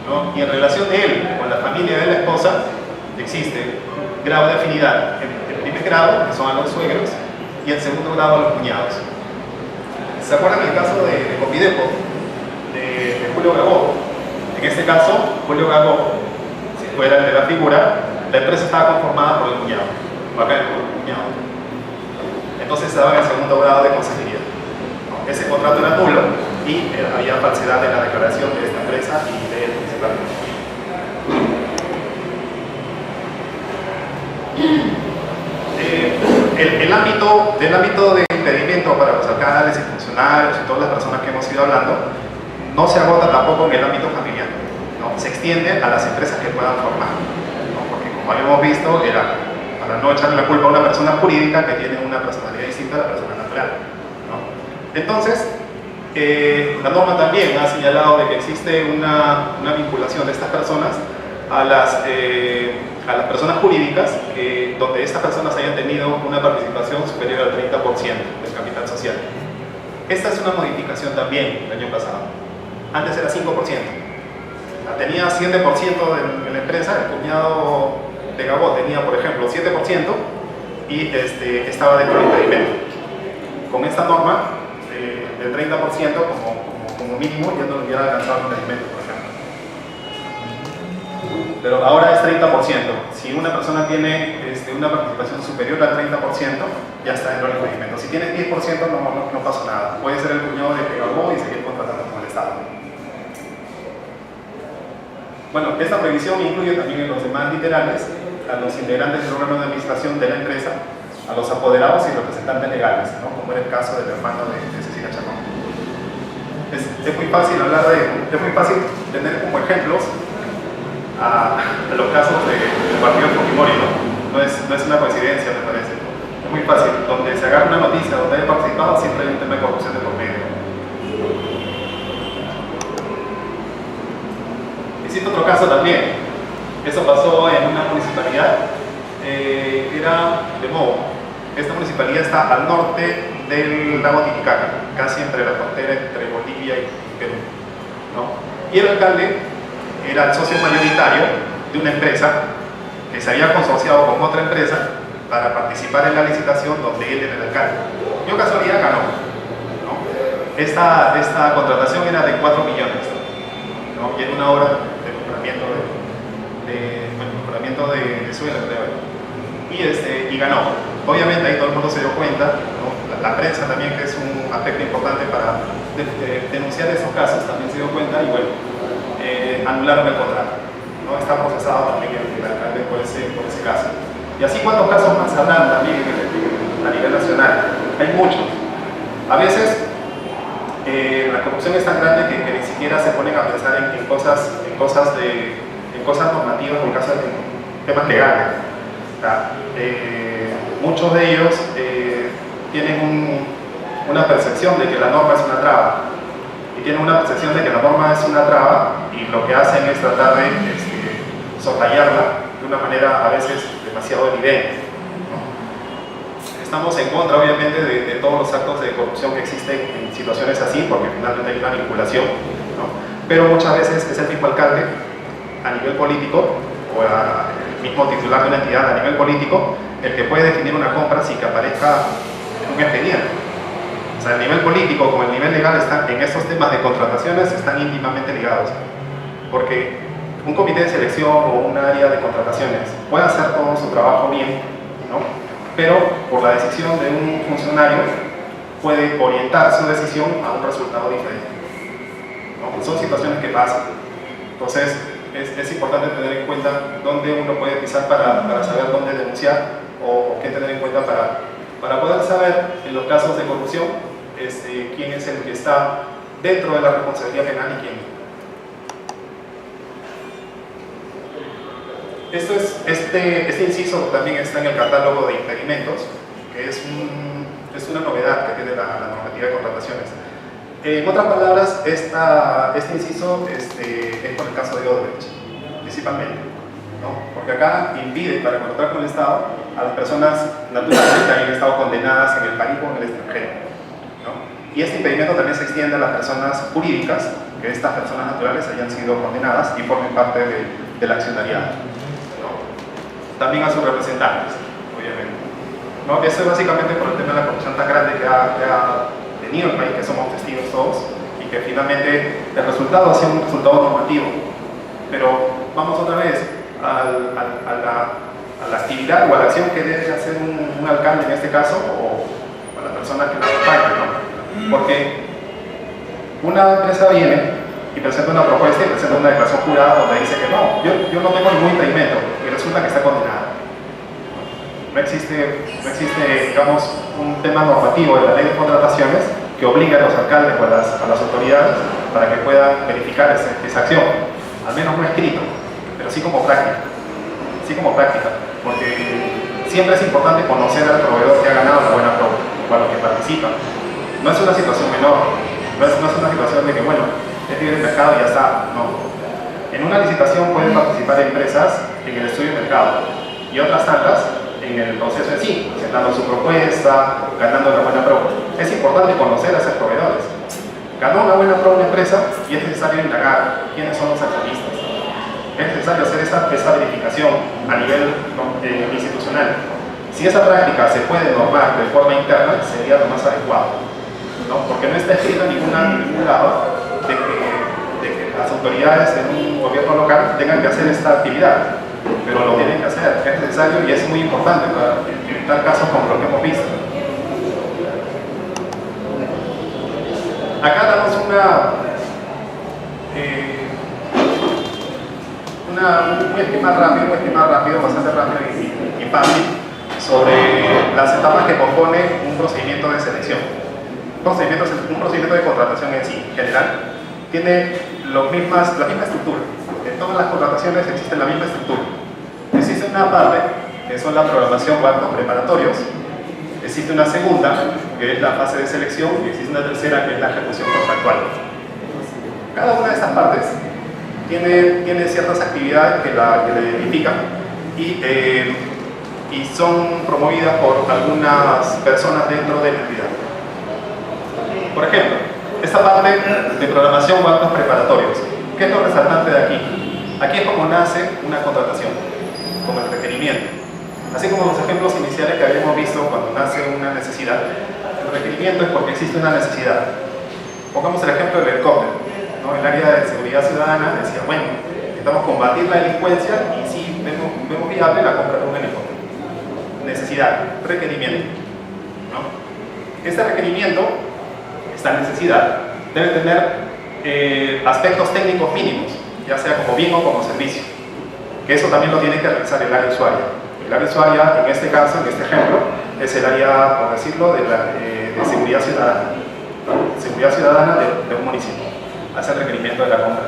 ¿no? Y en relación de él con la familia de la esposa, existe grado de afinidad en primer grado, que son a los suegros, y en segundo grado a los cuñados. ¿Se acuerdan el caso de Copidepo, de Julio Gagó? En este caso, Julio Gagó, si fuera el de la figura, la empresa estaba conformada por el cuñado, o acá el cuñado. Entonces estaba en el segundo grado de consanguinidad. Ese contrato era nulo y había falsedad en la declaración de esta empresa y de él principalmente. Del ámbito de impedimento para los alcaldes y funcionarios y todas las personas que hemos ido hablando, no se agota tampoco en el ámbito familiar, ¿no? Se extiende a las empresas que puedan formar, ¿no? Porque como habíamos visto, era para no echarle la culpa a una persona jurídica que tiene una personalidad distinta a la persona natural, ¿no? Entonces, la norma también ha señalado de que existe una vinculación de estas personas a las personas jurídicas donde estas personas hayan tenido una participación superior al 30% del capital social. Esta es una modificación también del año pasado. Antes era 5%. Tenía 7% en la empresa, el cuñado de Gabó tenía, por ejemplo, 7% y estaba dentro del impedimento. Con esta norma del 30% como mínimo ya no hubiera alcanzado el impedimento, por ejemplo. Pero ahora es 30%. Si una persona tiene una participación superior al 30%, ya está dentro del impedimento. Si tiene 10%, no pasa nada. Puede ser el cuñado de Gabó y seguir contratando con el Estado. Bueno, esta previsión incluye también en los demás literales a los integrantes del órgano de administración de la empresa, a los apoderados y representantes legales, ¿no? Como era el caso del hermano de Cecilia Chacón. Es muy fácil es muy fácil tener como ejemplos a los casos del partido Fujimori, ¿no? No es una coincidencia, me parece. Es muy fácil, donde se agarra una noticia, donde haya participado, siempre hay un tema de corrupción de por medio. Existe otro caso también, Eso pasó en una municipalidad, era de Mobo. Esta municipalidad está al norte del lago Titicaca, casi entre la frontera entre Bolivia y Perú, ¿no? Y el alcalde era el socio mayoritario de una empresa que se había consorciado con otra empresa para participar en la licitación donde él era el alcalde. Yo casualidad ganó, ¿no? Esta contratación era de 4 millones, ¿no? Y en una obra de mejoramiento de suelo, creo. Y ganó. Obviamente ahí todo el mundo se dio cuenta, ¿no? La prensa también, que es un aspecto importante para denunciar esos casos, también se dio cuenta y bueno, anularon el contrato, ¿no? Está procesado también el alcalde por ese caso. Y así, ¿cuántos casos más habrán también a nivel nacional? Hay muchos. A veces la corrupción es tan grande que ni siquiera se ponen a pensar en cosas normativas, en casos de temas legales. Muchos de ellos tienen una percepción de que la norma es una traba, y tienen una percepción de que la norma es una traba, y lo que hacen es tratar de soslayarla de una manera a veces demasiado evidente, ¿no? Estamos en contra, obviamente, de todos los actos de corrupción que existen en situaciones así, porque finalmente hay una vinculación, ¿no? Pero muchas veces es el mismo alcalde a nivel político, o el mismo titular de una entidad a nivel político, el que puede definir una compra sin que aparezca un expediente. O sea, el nivel político como el nivel legal están, en estos temas de contrataciones, están íntimamente ligados. Porque un comité de selección o un área de contrataciones puede hacer todo su trabajo bien, ¿no? Pero por la decisión de un funcionario puede orientar su decisión a un resultado diferente, ¿no? Son situaciones que pasan. Entonces, es importante tener en cuenta dónde uno puede pisar para saber dónde denunciar, o qué tener en cuenta para poder saber en los casos de corrupción quién es el que está dentro de la responsabilidad penal y quién no. Este inciso también está en el catálogo de impedimentos, que es una novedad que tiene la normativa de contrataciones. En otras palabras, este inciso es por el caso de Odebrecht, principalmente, ¿no? Porque acá impide para contratar con el Estado a las personas naturales que hayan estado condenadas en el país o en el extranjero, ¿no? Y este impedimento también se extiende a las personas jurídicas, que estas personas naturales hayan sido condenadas y formen parte del accionariado, ¿no? También a sus representantes, obviamente, ¿no? Eso es básicamente por el tema de la corrupción tan grande que ha tenido el país, que somos testigos todos, y que finalmente el resultado ha sido un resultado normativo. Pero vamos otra vez a la actividad o a la acción que debe hacer un alcalde en este caso, o a la persona que lo acompaña, ¿no? Porque una empresa viene y presenta una propuesta y presenta una declaración jurada donde dice que no, yo no tengo ningún impedimento, y resulta que está condenado. No existe, digamos, un tema normativo de la ley de contrataciones que obligue a los alcaldes o a las autoridades para que puedan verificar esa acción, al menos no escrito, pero sí como práctica, porque siempre es importante conocer al proveedor que ha ganado la buena prueba, o a los que participan. No es una situación menor, no es una situación de que, bueno, es libre el mercado y ya está, no. En una licitación pueden participar empresas en el estudio de mercado, y otras tantas en el proceso en sí, presentando su propuesta, ganando una buena prueba. Es importante conocer a esos proveedores. Ganó una buena prueba una empresa y es necesario indagar quiénes son los accionistas. Es necesario hacer esa verificación a nivel institucional. Si esa práctica se puede normar de forma interna, sería lo más adecuado, ¿no? Porque no está escrito en ningún lado de que las autoridades de un gobierno local tengan que hacer esta actividad, pero lo tienen que hacer, es necesario y es muy importante para evitar casos como lo que hemos visto. Acá damos un esquema rápido, bastante rápido y fácil, sobre las etapas que compone un procedimiento de selección. Un procedimiento de contratación en sí, en general, tiene la misma estructura. En todas las contrataciones existe la misma estructura. Existe una parte, que son la programación o actos preparatorios. Existe una segunda, que es la fase de selección, y existe una tercera, que es la ejecución contractual. Cada una de estas partes tiene ciertas actividades que la identifican y son promovidas por algunas personas dentro de la entidad. Por ejemplo, esta parte de programación o actos preparatorios. ¿Qué es lo resaltante de aquí? Aquí es como nace una contratación, como el requerimiento. Así como los ejemplos iniciales que habíamos visto cuando nace una necesidad, el requerimiento es porque existe una necesidad. Pongamos el ejemplo del helicóptero, ¿no? El área de seguridad ciudadana decía, bueno, necesitamos combatir la delincuencia y sí vemos viable la compra de un helicóptero. Necesidad, requerimiento, ¿no? Este requerimiento, esta necesidad, debe tener aspectos técnicos mínimos, ya sea como bien o como servicio, que eso también lo tiene que realizar el área usuaria. El área usuaria, en este caso, en este ejemplo, es el área, por decirlo, de seguridad ciudadana. Seguridad ciudadana de un municipio, hace el requerimiento de la compra.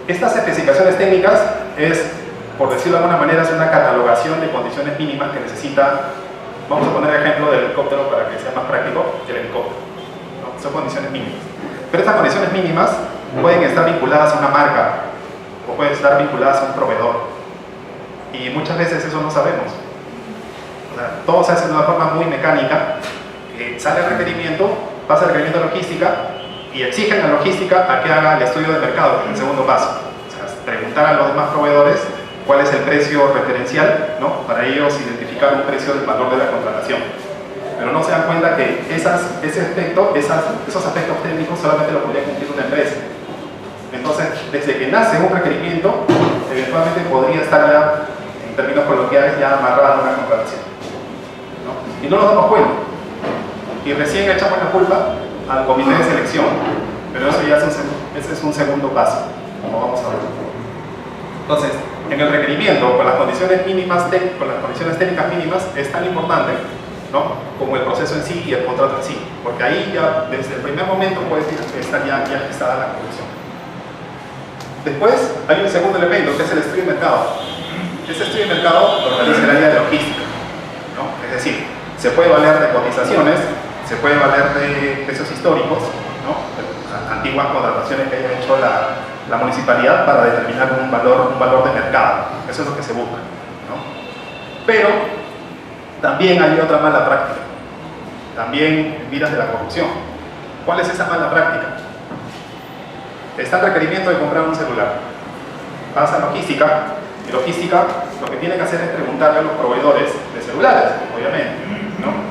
Estas especificaciones técnicas es, por decirlo de alguna manera, es una catalogación de condiciones mínimas que necesita. Vamos a poner el ejemplo del helicóptero para que sea más práctico que el helicóptero, ¿no? Son condiciones mínimas. Pero estas condiciones mínimas pueden estar vinculadas a una marca o pueden estar vinculadas a un proveedor. Y muchas veces eso no sabemos. O sea, todo se hace de una forma muy mecánica. Sale el requerimiento, pasa el requerimiento de logística y exigen a la logística a que haga el estudio de mercado, en el segundo paso. O sea, preguntar a los demás proveedores cuál es el precio referencial, ¿no? Para ellos identificar un precio del valor de la contratación. Pero no se dan cuenta que esos aspectos técnicos solamente lo podría cumplir una empresa. Entonces, desde que nace un requerimiento, eventualmente podría estar ya, en términos coloquiales, ya amarrada una contratación, ¿no? Y no nos damos cuenta. Y recién echamos la culpa al comité de selección, pero eso ya ese es un segundo paso, como vamos a ver. Entonces, en el requerimiento, con las condiciones técnicas mínimas, es tan importante, ¿no? Como el proceso en sí y el contrato en sí, porque ahí ya, desde el primer momento, puede estar ya gestada la conclusión. Después, hay un segundo elemento, que es el estudio de mercado. Ese estudio de mercado lo realiza el área de logística, ¿no? Es decir, se puede valer de cotizaciones, se puede valer de precios históricos, ¿no? Antiguas contrataciones que haya hecho la municipalidad para determinar un valor de mercado. Eso es lo que se busca, ¿no? Pero también hay otra mala práctica, también miras de la corrupción. ¿Cuál es esa mala práctica? Está el requerimiento de comprar un celular, pasa a logística, y logística lo que tiene que hacer es preguntarle a los proveedores de celulares, obviamente, ¿no?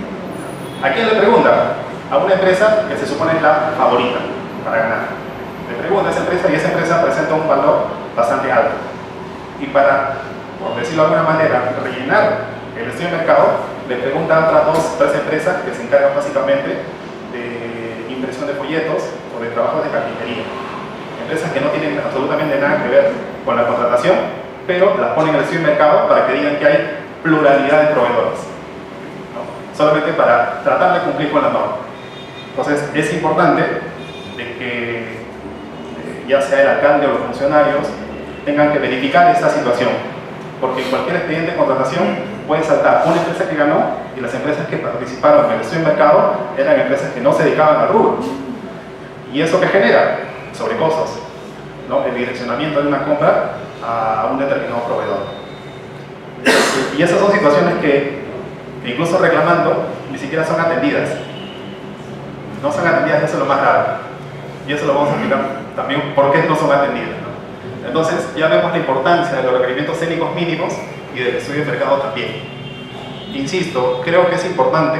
¿A quién le pregunta? A una empresa que se supone es la favorita para ganar. Le pregunta a esa empresa y esa empresa presenta un valor bastante alto. Y para, por decirlo de alguna manera, rellenar el estudio de mercado, le pregunta a otras tres empresas que se encargan básicamente de impresión de folletos o de trabajos de carpintería. Empresas que no tienen absolutamente nada que ver con la contratación, pero las ponen en el estudio de mercado para que digan que hay pluralidad de proveedores, ¿no? Solamente para tratar de cumplir con la norma. Entonces es importante de que ya sea el alcalde o los funcionarios tengan que verificar esta situación, porque en cualquier expediente de contratación puede saltar una empresa que ganó y las empresas que participaron en el estudio de mercado eran empresas que no se dedicaban al rubro. ¿Y eso qué genera? Sobrecostos, ¿no? El direccionamiento de una compra a un determinado proveedor. Y esas son situaciones que incluso reclamando ni siquiera son atendidas. No son atendidas, eso es lo más grave. Y eso lo vamos a explicar también por qué no son atendidas, ¿no? Entonces ya vemos la importancia de los requerimientos técnicos mínimos y del estudio de mercado también. Insisto, creo que es importante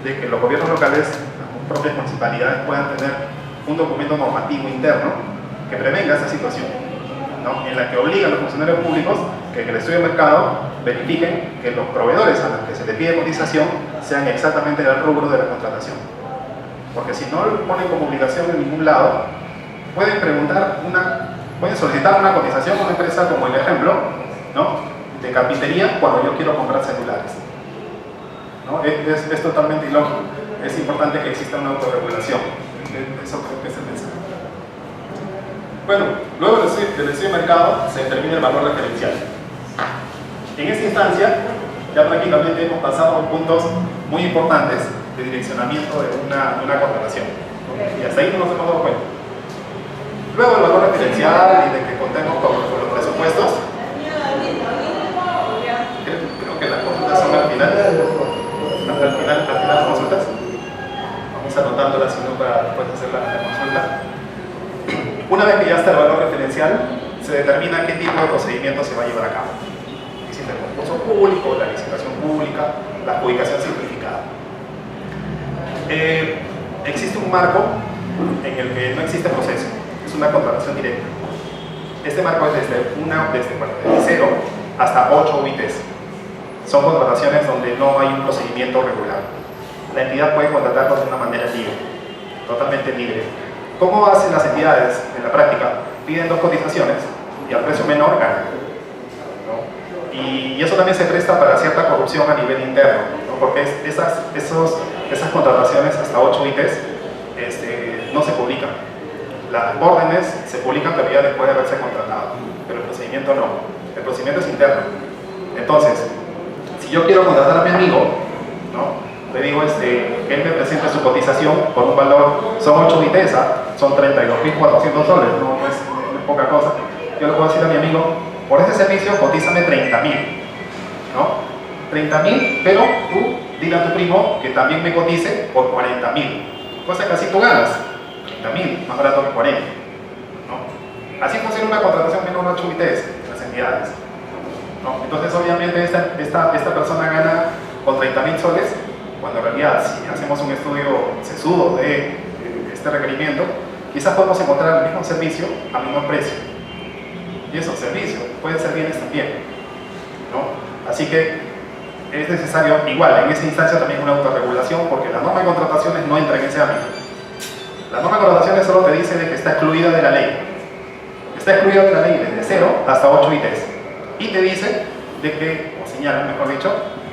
de que los gobiernos locales, las propias municipalidades puedan tener un documento normativo interno que prevenga esta situación, ¿no? En la que obliga a los funcionarios públicos que en el estudio de mercado verifiquen que los proveedores a los que se les pide cotización sean exactamente del rubro de la contratación. Porque si no lo ponen como obligación en ningún lado, pueden solicitar una cotización a una empresa como el ejemplo, ¿no? De carpintería cuando yo quiero comprar celulares, ¿no? Es totalmente ilógico. Es importante que exista una autorregulación. Eso creo que es el mensaje. Bueno, luego del estudio de mercado se determina el valor referencial. En esta instancia ya prácticamente hemos pasado puntos muy importantes de direccionamiento de una contratación, y hasta ahí no nos hemos dado cuenta. Luego el valor referencial referencial y de que contemos con los presupuestos. Creo que las consultas son al final. Al final las consultas. Vamos anotándolas si no para después hacer la consulta. Una vez que ya está el valor referencial, se determina qué tipo de procedimiento se va a llevar a cabo. Existe el concurso público, la licitación pública, la adjudicación simplificada. Existe un marco en el que no existe proceso, es una contratación directa. Este marco es desde 0 hasta 8 UITs. Son contrataciones donde no hay un procedimiento regular. La entidad puede contratarlos de una manera libre, totalmente libre. ¿Cómo hacen las entidades en la práctica? Piden 2 cotizaciones y al precio menor ganan, ¿no? Y eso también se presta para cierta corrupción a nivel interno, ¿no? Porque esas contrataciones hasta 8 ITs no se publican. Las órdenes se publican pero ya después de haberse contratado, pero el procedimiento no. El procedimiento es interno. Entonces, si yo quiero contratar a mi amigo, ¿no? Le digo que él me presente su cotización por un valor, son 8 ITs, son $32.400, no es poca cosa. Yo le puedo decir a mi amigo, por ese servicio cotízame 30.000, ¿no? 30.000, pero tú dile a tu primo que también me cotice por 40.000, cosa que así tú ganas 30.000, más barato que 40, ¿no? Así funciona una contratación menor 8 ITs en las entidades, ¿no? Entonces obviamente esta persona gana con 30.000 soles, cuando en realidad si hacemos un estudio sesudo de este requerimiento, quizás podemos encontrar el mismo servicio a menor precio. Y esos servicios pueden ser bienes también, ¿no? Así que es necesario, igual, en esa instancia también una autorregulación, porque la norma de contrataciones no entra en ese ámbito. La norma de contrataciones solo te dice de que está excluida de la ley. Está excluida de la ley desde 0 hasta 8 ITs. Y te dice de que, o señala, mejor dicho,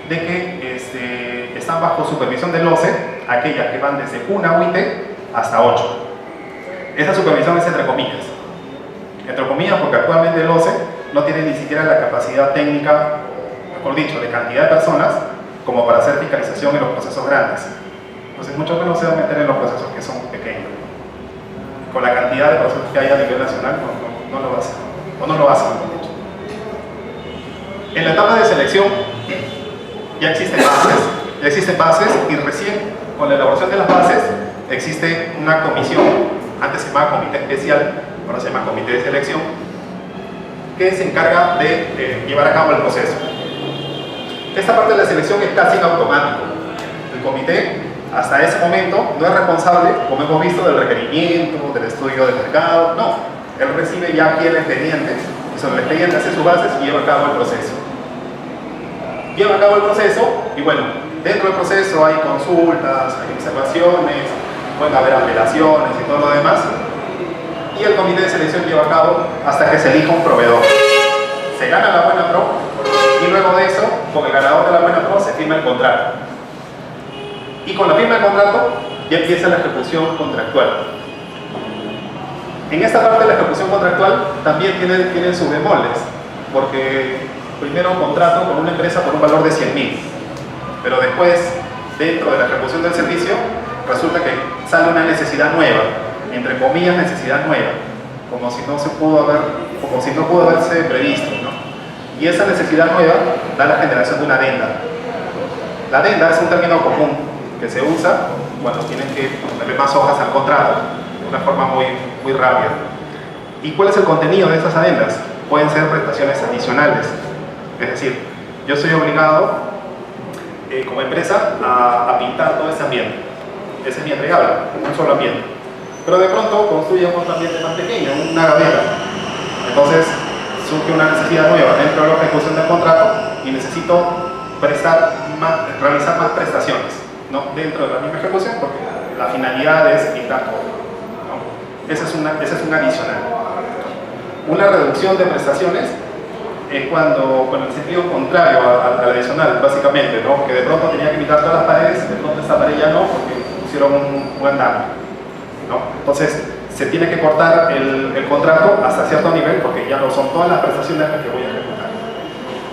de que están bajo supervisión del OCE aquellas que van desde una UIT hasta 8. Esa supervisión es entre comillas. Entre comillas porque actualmente el OCE no tiene ni siquiera la capacidad técnica, mejor dicho, de cantidad de personas como para hacer fiscalización en los procesos grandes. Entonces mucho menos se va a meter en los procesos que son pequeños. Con la cantidad de procesos que hay a nivel nacional no lo hace, o no lo hace, mejor dicho. En la etapa de selección ya existen bases y recién con la elaboración de las bases existe una comisión, antes se llamaba comité especial, ahora se llama comité de selección, que se encarga de llevar a cabo el proceso. Esta parte de la selección es casi en automático. El comité hasta ese momento no es responsable, como hemos visto, del requerimiento, del estudio del mercado, no. Él recibe ya aquí el expediente y sobre el expediente hace sus bases y lleva a cabo el proceso. Lleva a cabo el proceso y bueno, dentro del proceso hay consultas, hay observaciones, pueden haber apelaciones y todo lo demás. Y el comité de selección lleva a cabo hasta que se elija un proveedor. Se gana la buena pro y luego de eso, con el ganador de la buena pro se firma el contrato. Y con la firma del contrato ya empieza la ejecución contractual. En esta parte de la ejecución contractual también tienen sus bemoles, porque primero contrato con una empresa por un valor de 100.000, pero después, dentro de la ejecución del servicio, resulta que sale una necesidad nueva, entre comillas necesidad nueva, como si no pudo haberse previsto, ¿no? Y esa necesidad nueva da la generación de una adenda. La adenda es un término común que se usa cuando tienen que ponerle más hojas al contrato, de una forma muy rápida. ¿Y cuál es el contenido de esas adendas? Pueden ser prestaciones adicionales. Es decir, yo soy obligado como empresa a pintar todo ese ambiente. Ese es mi entregable, un solo ambiente. Pero de pronto construyo otro ambiente más pequeño, una gaveta. Entonces surge una necesidad nueva dentro de la ejecución del contrato y necesito realizar más prestaciones, ¿no? Dentro de la misma ejecución, porque la finalidad es pintar todo, ¿no? Ese es un adicional. Una reducción de prestaciones es cuando, en el sentido contrario al adicional, básicamente, ¿no? Que de pronto tenía que pintar todas las paredes, de pronto esta pared ya no, porque pusieron un andamio, ¿no? Entonces se tiene que cortar el contrato hasta cierto nivel, porque ya no son todas las prestaciones las que voy a ejecutar.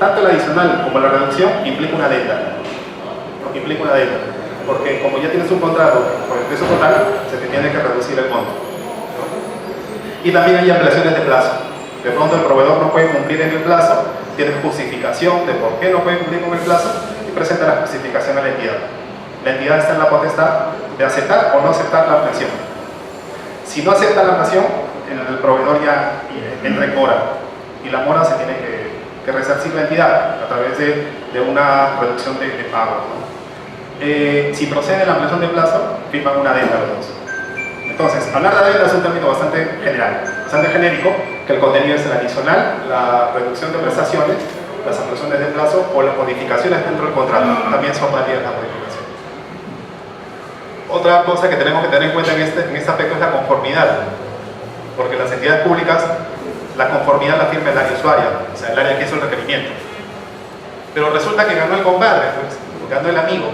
Tanto el adicional como la reducción implica una adenda, porque como ya tienes un contrato por el precio total, se te tiene que reducir el monto, ¿no? Y también hay ampliaciones de plazo. De pronto el proveedor no puede cumplir en el plazo, tiene justificación de por qué no puede cumplir con el plazo y presenta la justificación a la entidad. La entidad está en la potestad de aceptar o no aceptar la ampliación. Si no acepta la ampliación, el proveedor ya entra en mora y la mora se tiene que resarcir la entidad a través de una reducción de pago, ¿no? Si procede la ampliación de plazo, firman una adenda los dos. Entonces, hablar de adenda es un término bastante general, bastante genérico, que el contenido es el adicional, la reducción de prestaciones, las ampliaciones de plazo o las modificaciones dentro del contrato. También son válidas las modificaciones. Otra cosa que tenemos que tener en cuenta en este aspecto es la conformidad, porque las entidades públicas, la conformidad la firma el área usuaria, o sea, el área que hizo el requerimiento. Pero resulta que ganó el compadre, pues, ganó el amigo.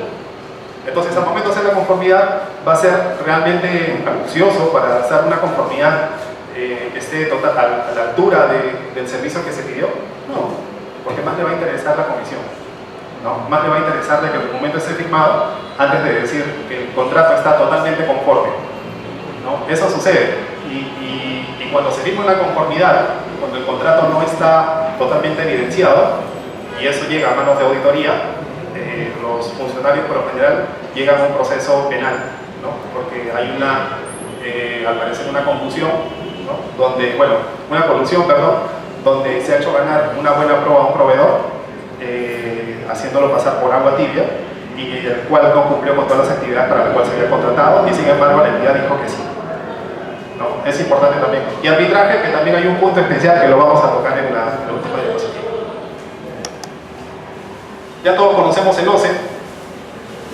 Entonces, al momento de hacer la conformidad, va a ser realmente acucioso para hacer una conformidad que esté total, a la altura del servicio que se pidió. No, porque más le va a interesar la comisión, ¿no? Más le va a interesar de que el documento esté firmado antes de decir que el contrato está totalmente conforme, ¿no? Eso sucede. Y cuando se firma una conformidad, cuando el contrato no está totalmente evidenciado, y eso llega a manos de auditoría, los funcionarios por lo general llegan a un proceso penal, ¿no? Porque hay al parecer una confusión, ¿no? Una colusión, donde se ha hecho ganar una buena prueba a un proveedor, haciéndolo pasar por agua tibia, y el cual no cumplió con todas las actividades para las cuales se había contratado, y sin embargo la entidad dijo que sí, ¿no? Es importante también. Y arbitraje, que también hay un punto especial que lo vamos a tocar en la última diapositiva. Ya todos conocemos el OCE,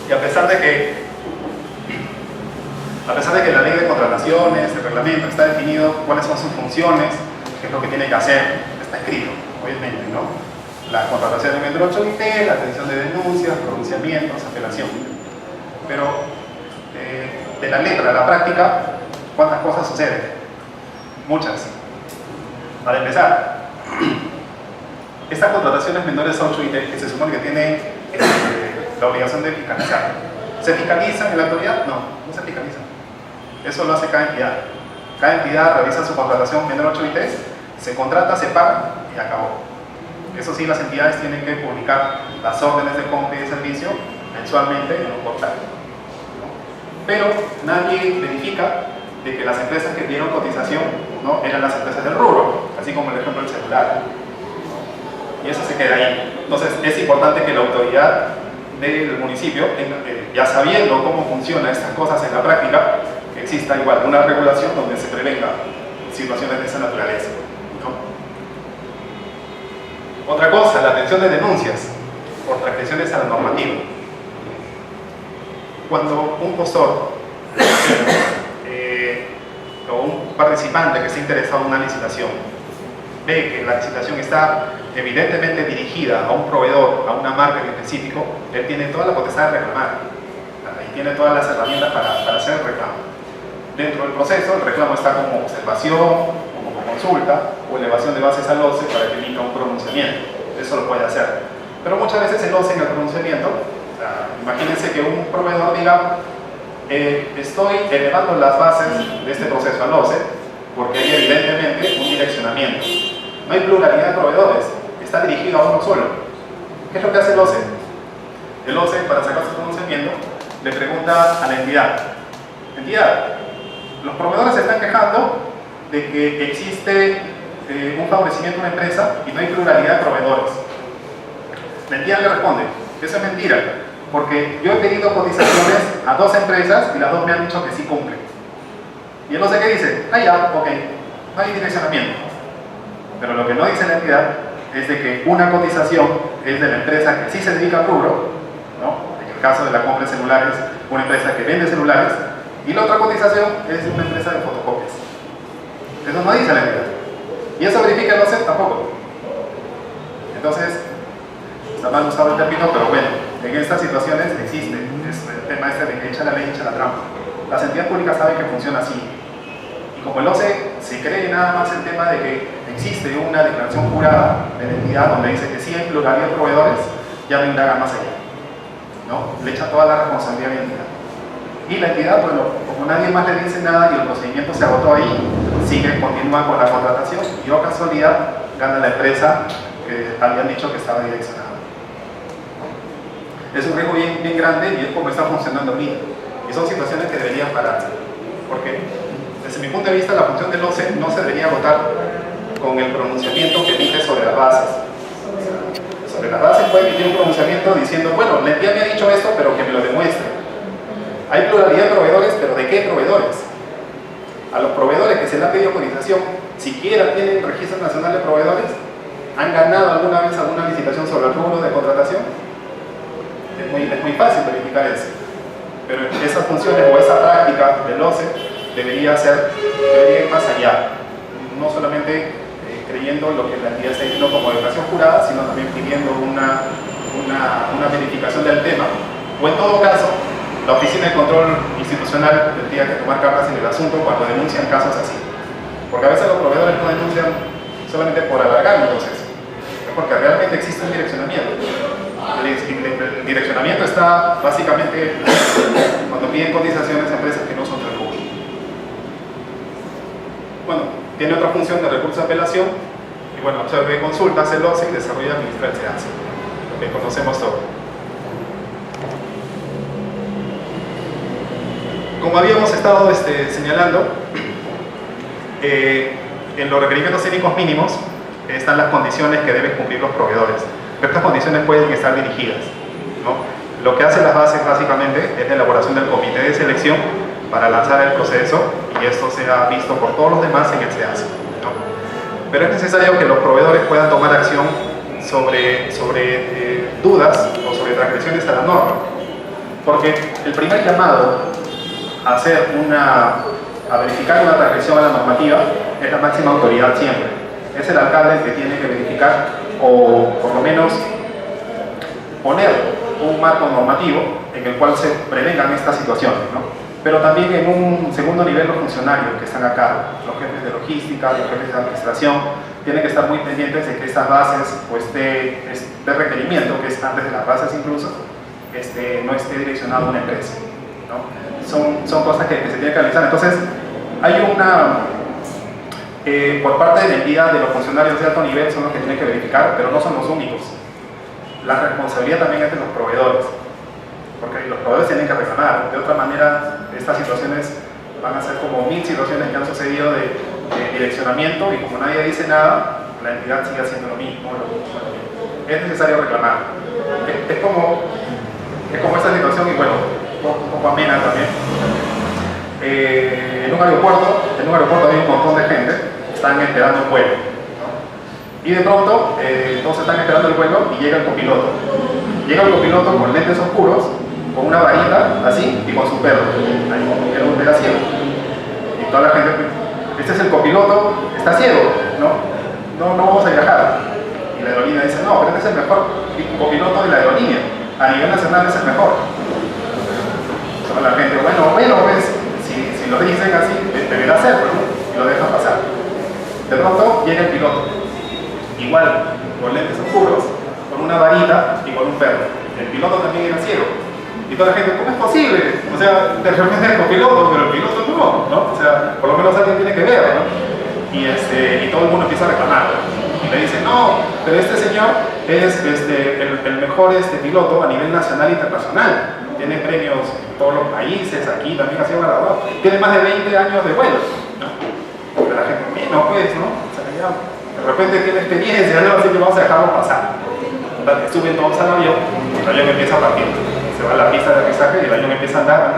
y a pesar de que la ley de contrataciones, el reglamento, está definido cuáles son sus funciones, qué es lo que tiene que hacer, está escrito, obviamente, ¿no? La contratación de 8IT, la atención de denuncias, pronunciamientos, apelación. Pero de la letra a la práctica, ¿cuántas cosas suceden? Muchas. Para empezar, estas contrataciones menores a 8IT, que se supone que tiene la obligación de fiscalizar, ¿se fiscalizan en la actualidad? No se fiscalizan. Eso lo hace cada entidad. Cada entidad realiza su contratación menor a 8IT, se contrata, se paga y acabó. Eso sí, las entidades tienen que publicar las órdenes de compra y de servicio mensualmente en un portal, ¿no? Pero nadie verifica de que las empresas que dieron cotización, ¿no?, eran las empresas del rubro, así como el ejemplo del celular, ¿no? Y eso se queda ahí. Entonces es importante que la autoridad del municipio, ya sabiendo cómo funcionan estas cosas en la práctica, que exista igual una regulación donde se prevenga situaciones de esa naturaleza, ¿no? Otra cosa, la atención de denuncias por transgresiones a la normativa. Cuando un postor o un participante que esté interesado en una licitación ve que la licitación está evidentemente dirigida a un proveedor, a una marca en específico, él tiene toda la potestad de reclamar y tiene todas las herramientas para hacer el reclamo. Dentro del proceso, el reclamo está como observación, o como consulta, o elevación de bases al OCE para que emita un pronunciamiento. Eso lo puede hacer. Pero muchas veces el OCE en el pronunciamiento, imagínense que un proveedor diga, estoy elevando las bases de este proceso al OCE porque hay evidentemente un direccionamiento. No hay pluralidad de proveedores, está dirigido a uno solo. ¿Qué es lo que hace el OCE? El OCE, para sacar su pronunciamiento, le pregunta a la entidad: entidad, los proveedores se están quejando de que existe un favorecimiento a una empresa y no hay pluralidad de proveedores. La entidad le responde: eso es mentira, porque yo he pedido cotizaciones a 2 empresas y las 2 me han dicho que sí cumplen. Y él no sé qué dice: ah, ya, ok, no hay direccionamiento. Pero lo que no dice la entidad es de que una cotización es de la empresa que sí se dedica al rubro, ¿no? En el caso de la compra de celulares, una empresa que vende celulares, y la otra cotización es de una empresa de fotocopias. Eso no dice la entidad. Y eso verifica el OCE tampoco. Entonces, está mal usado el término, pero bueno, en estas situaciones existe. Es el tema este de que echa la ley, echa la trampa. Las entidades públicas saben que funciona así. Y como el OCE se cree nada más el tema de que existe una declaración jurada de la entidad donde dice que sí hay pluralidad de proveedores, ya no indaga más allá, ¿no? Le echa toda la responsabilidad a la entidad. Y la entidad, bueno, como nadie más le dice nada y el procedimiento se agotó ahí, continúa con la contratación y, oh casualidad, gana la empresa que habían dicho que estaba direccionada. Es un riesgo bien grande y es como está funcionando ahorita. Y son situaciones que deberían pararse. Porque, desde mi punto de vista, la función del OCE no se debería agotar con el pronunciamiento que emite sobre las bases. Sobre las bases puede emitir un pronunciamiento diciendo, bueno, la entidad me ha dicho esto, pero que me lo demuestre. Hay pluralidad de proveedores, pero ¿de qué proveedores? A los proveedores que se les ha pedido autorización, siquiera tienen registro nacional de proveedores, ¿han ganado alguna vez alguna licitación sobre el rubro de contratación? Es muy fácil verificar eso. Pero esas funciones o esa práctica del OCE debería ir más allá. No solamente creyendo lo que la entidad está diciendo como declaración jurada, sino también pidiendo una verificación del tema. O en todo caso, la Oficina de Control Institucional tendría que tomar cartas en el asunto cuando denuncian casos así. Porque a veces los proveedores no denuncian solamente por alargar el proceso, es porque realmente existe un direccionamiento. El direccionamiento está básicamente cuando piden cotizaciones a empresas que no son del rubro. Bueno, tiene otra función de recurso de apelación y bueno, observe consultas, el OCE y desarrolla y administra el SEACE, lo que conocemos todo. Como habíamos estado señalando, en los requerimientos técnicos mínimos están las condiciones que deben cumplir los proveedores. Pero estas condiciones pueden estar dirigidas, ¿no? Lo que hace las bases básicamente es la elaboración del comité de selección para lanzar el proceso y esto sea visto por todos los demás en el SEACE, ¿no? Pero es necesario que los proveedores puedan tomar acción sobre dudas o sobre transgresiones a la norma, porque el primer llamado a verificar una transgresión a la normativa es la máxima autoridad siempre. Es el alcalde el que tiene que verificar o por lo menos poner un marco normativo en el cual se prevengan estas situaciones, ¿no? Pero también en un segundo nivel los funcionarios que están acá, los jefes de logística, los jefes de administración, tienen que estar muy pendientes de que estas bases o este requerimiento, que es antes de las bases incluso, no esté direccionado a una empresa, ¿no? Son cosas que se tienen que analizar. Entonces, hay por parte de la entidad de los funcionarios de alto nivel son los que tienen que verificar, pero no son los únicos. La responsabilidad también es de los proveedores, porque los proveedores tienen que reclamar. De otra manera, estas situaciones van a ser como 1000 situaciones que han sucedido de direccionamiento y como nadie dice nada, la entidad sigue haciendo lo mismo. Es necesario reclamar. Es como esta situación y bueno, un poco amena también. En un aeropuerto hay un montón de gente, están esperando el vuelo, ¿no? Y de pronto, todos están esperando el vuelo y llega el copiloto. Llega el copiloto con lentes oscuros, con una varita, así, y con su perro. Era ciego. Y toda la gente, este es el copiloto, está ciego, no vamos a viajar. Y la aerolínea dice, no, pero este es el mejor copiloto de la aerolínea. A nivel nacional es el mejor. Toda la gente, bueno, pues, si lo dicen así, deberá hacerlo, ¿no? Y lo dejan pasar. De pronto llega el piloto, igual, con lentes oscuros, con una varita y con un perro. El piloto también era ciego. Y toda la gente, ¿cómo es posible? O sea, de repente es el copiloto, pero el piloto no. O sea, por lo menos alguien tiene que ver, ¿no? Y todo el mundo empieza a reclamar. Y le dicen, no, pero este señor es el mejor piloto a nivel nacional e internacional. Tiene premios en todos los países, aquí también ha sido graduado. Tiene más de 20 años de vuelo, ¿no? Pero la gente, no pues, ¿no? O sea, ya, de repente tiene experiencia, ¿no? Así que vamos a dejarlo pasar. Suben todos al avión y el avión empieza a partir. Se va a la pista de aterrizaje y el avión empieza a andar.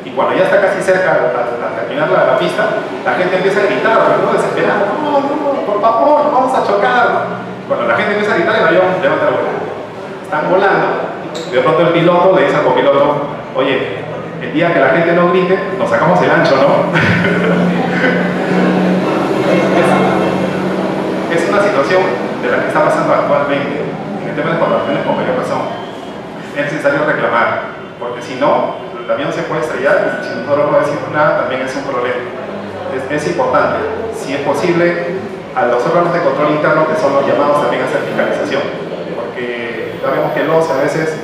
Y cuando ya está casi cerca a terminar la pista, la gente empieza a gritar, ¿no? Desesperada, no, por favor, vamos a chocar, ¿no? Cuando la gente empieza a gritar, el avión levanta la vuelo. Están volando. De pronto el piloto le dice al copiloto, oye, el día que la gente no grite, nos sacamos el ancho, ¿no? Es una situación de la que está pasando actualmente. En el tema de contrataciones con mayor razón. Es necesario reclamar, porque si no, el avión se puede estrellar y si nosotros no decimos nada, también es un problema. Es importante, si es posible, a los órganos de control interno que son los llamados también a hacer fiscalización, porque ya vemos que el OCE a veces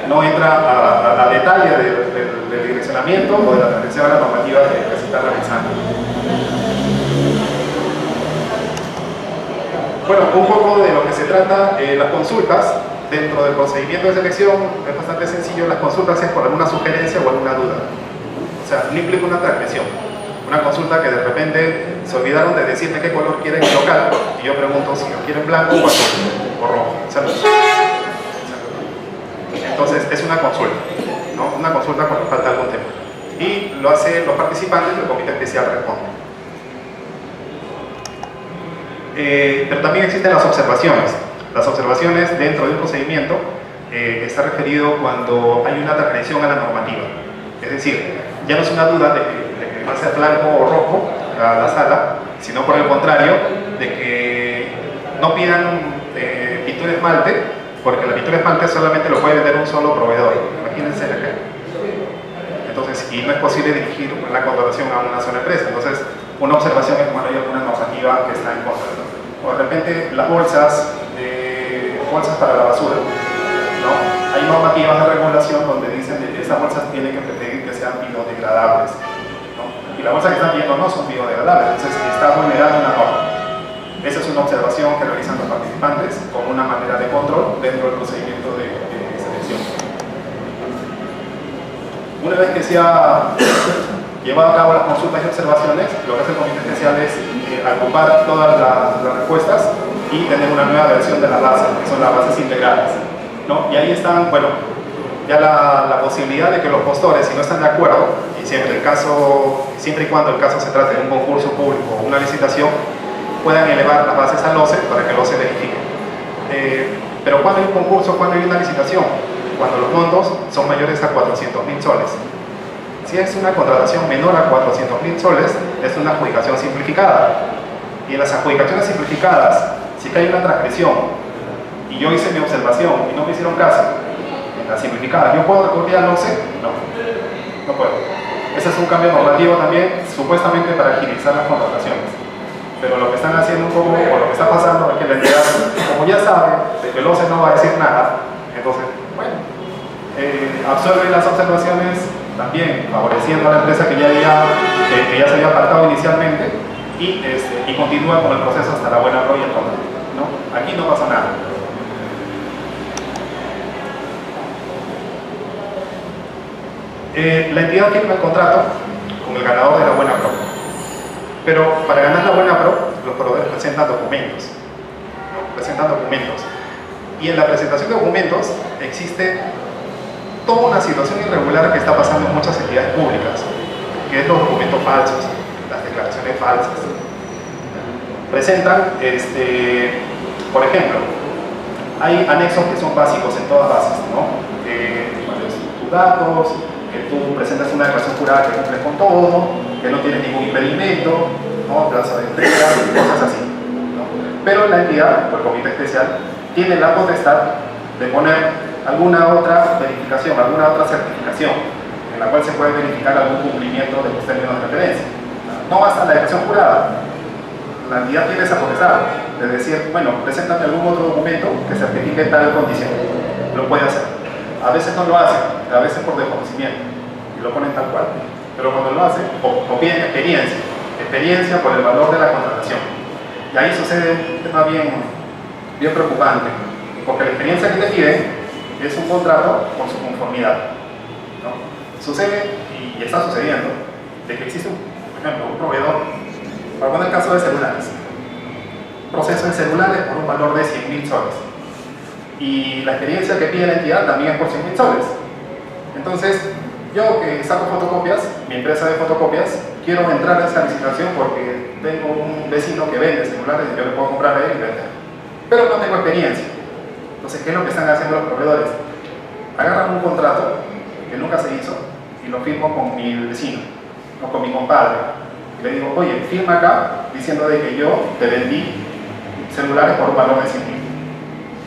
no entra a detalle del direccionamiento o de la transgresión a la normativa que se está realizando. Bueno, un poco de lo que se trata, las consultas dentro del procedimiento de selección es bastante sencillo. Las consultas es por alguna sugerencia o alguna duda. O sea, no implica una transgresión. Una consulta que de repente se olvidaron de decirme qué color quieren el local y yo pregunto si lo quieren blanco o azul o rojo. Entonces es una consulta, ¿no? Una consulta cuando falta algún tema. Y lo hacen los participantes del comité especial responde. Pero también existen las observaciones. Las observaciones dentro de un procedimiento está referido cuando hay una transgresión a la normativa. Es decir, ya no es una duda de que va a ser blanco o rojo la sala, sino por el contrario, de que no pidan pintura esmalte, porque la pintura esmalte solamente lo puede vender un solo proveedor. Imagínense acá. Entonces, y no es posible dirigir la contratación a una sola empresa. Entonces, una observación es cuando hay alguna normativa que está en contra. O de repente, las bolsas para la basura, ¿no? Hay normativas de regulación donde dicen que esas bolsas tienen que preferir que sean biodegradables, ¿no? Y las bolsas que están pidiendo no son biodegradables, entonces está vulnerando una norma. Esa es una observación que realizan los participantes como una manera de control dentro del procedimiento de selección. Una vez que se ha llevado a cabo las consultas y observaciones, lo que hace el comité especial es agrupar todas las respuestas y tener una nueva versión de la base, que son las bases integrales, ¿no? Y ahí están, bueno, ya la posibilidad de que los postores, si no están de acuerdo, y siempre y cuando el caso se trate de un concurso público o una licitación, puedan elevar las bases al OCE para que el OCE verifique. Pero cuando hay un concurso, cuando hay una licitación, cuando los montos son mayores a 400.000 soles. Si es una contratación menor a 400.000 soles, es una adjudicación simplificada. Y en las adjudicaciones simplificadas, si hay una transgresión y yo hice mi observación y no me hicieron caso, en la simplificada, ¿yo puedo recurrir al OCE? No puedo. Ese es un cambio normativo también, supuestamente para agilizar las contrataciones. Pero lo que están haciendo un poco, o lo que está pasando es que la entidad, como ya sabe de que el OCE no va a decir nada, entonces, bueno, absorbe las observaciones también, favoreciendo a la empresa que ya se había apartado inicialmente y continúa con el proceso hasta la buena pro y el contrato, ¿no? Aquí no pasa nada. La entidad firma el contrato con el ganador de la buena pro. Pero para ganar la buena pro, los proveedores presentan documentos, ¿no? Presentan documentos. Y en la presentación de documentos existe toda una situación irregular que está pasando en muchas entidades públicas, que es los documentos falsos, las declaraciones falsas. Presentan, por ejemplo, hay anexos que son básicos en todas bases, ¿no? Tus datos, que tú presentas una declaración jurada que cumple con todo, que no tiene ningún impedimento, ¿no? Plazo de entrega, cosas así, ¿no? Pero la entidad, o el comité especial, tiene la potestad de poner alguna otra verificación, alguna otra certificación en la cual se puede verificar algún cumplimiento de los términos de referencia. No basta la declaración jurada, la entidad tiene esa potestad de decir, bueno, preséntate algún otro documento que certifique tal condición. Lo puede hacer. A veces no lo hacen, a veces por desconocimiento, y lo ponen tal cual. Pero cuando lo hacen, o piden experiencia por el valor de la contratación. Y ahí sucede un tema bien preocupante, porque la experiencia que te piden es un contrato con su conformidad, ¿no? Sucede, y está sucediendo, de que existe, por ejemplo, un proveedor, para poner el caso de celulares, proceso de celulares por un valor de 100.000 soles, y la experiencia que pide la entidad también es por 100.000 soles. Entonces, yo que saco fotocopias, mi empresa de fotocopias, quiero entrar a esa licitación porque tengo un vecino que vende celulares y yo le puedo comprar a él y vender, pero no tengo experiencia. Entonces, ¿qué es lo que están haciendo los proveedores? Agarran un contrato que nunca se hizo y lo firmo con mi vecino o con mi compadre. Y le digo, oye, firma acá diciendo de que yo te vendí celulares por un valor de 100.000.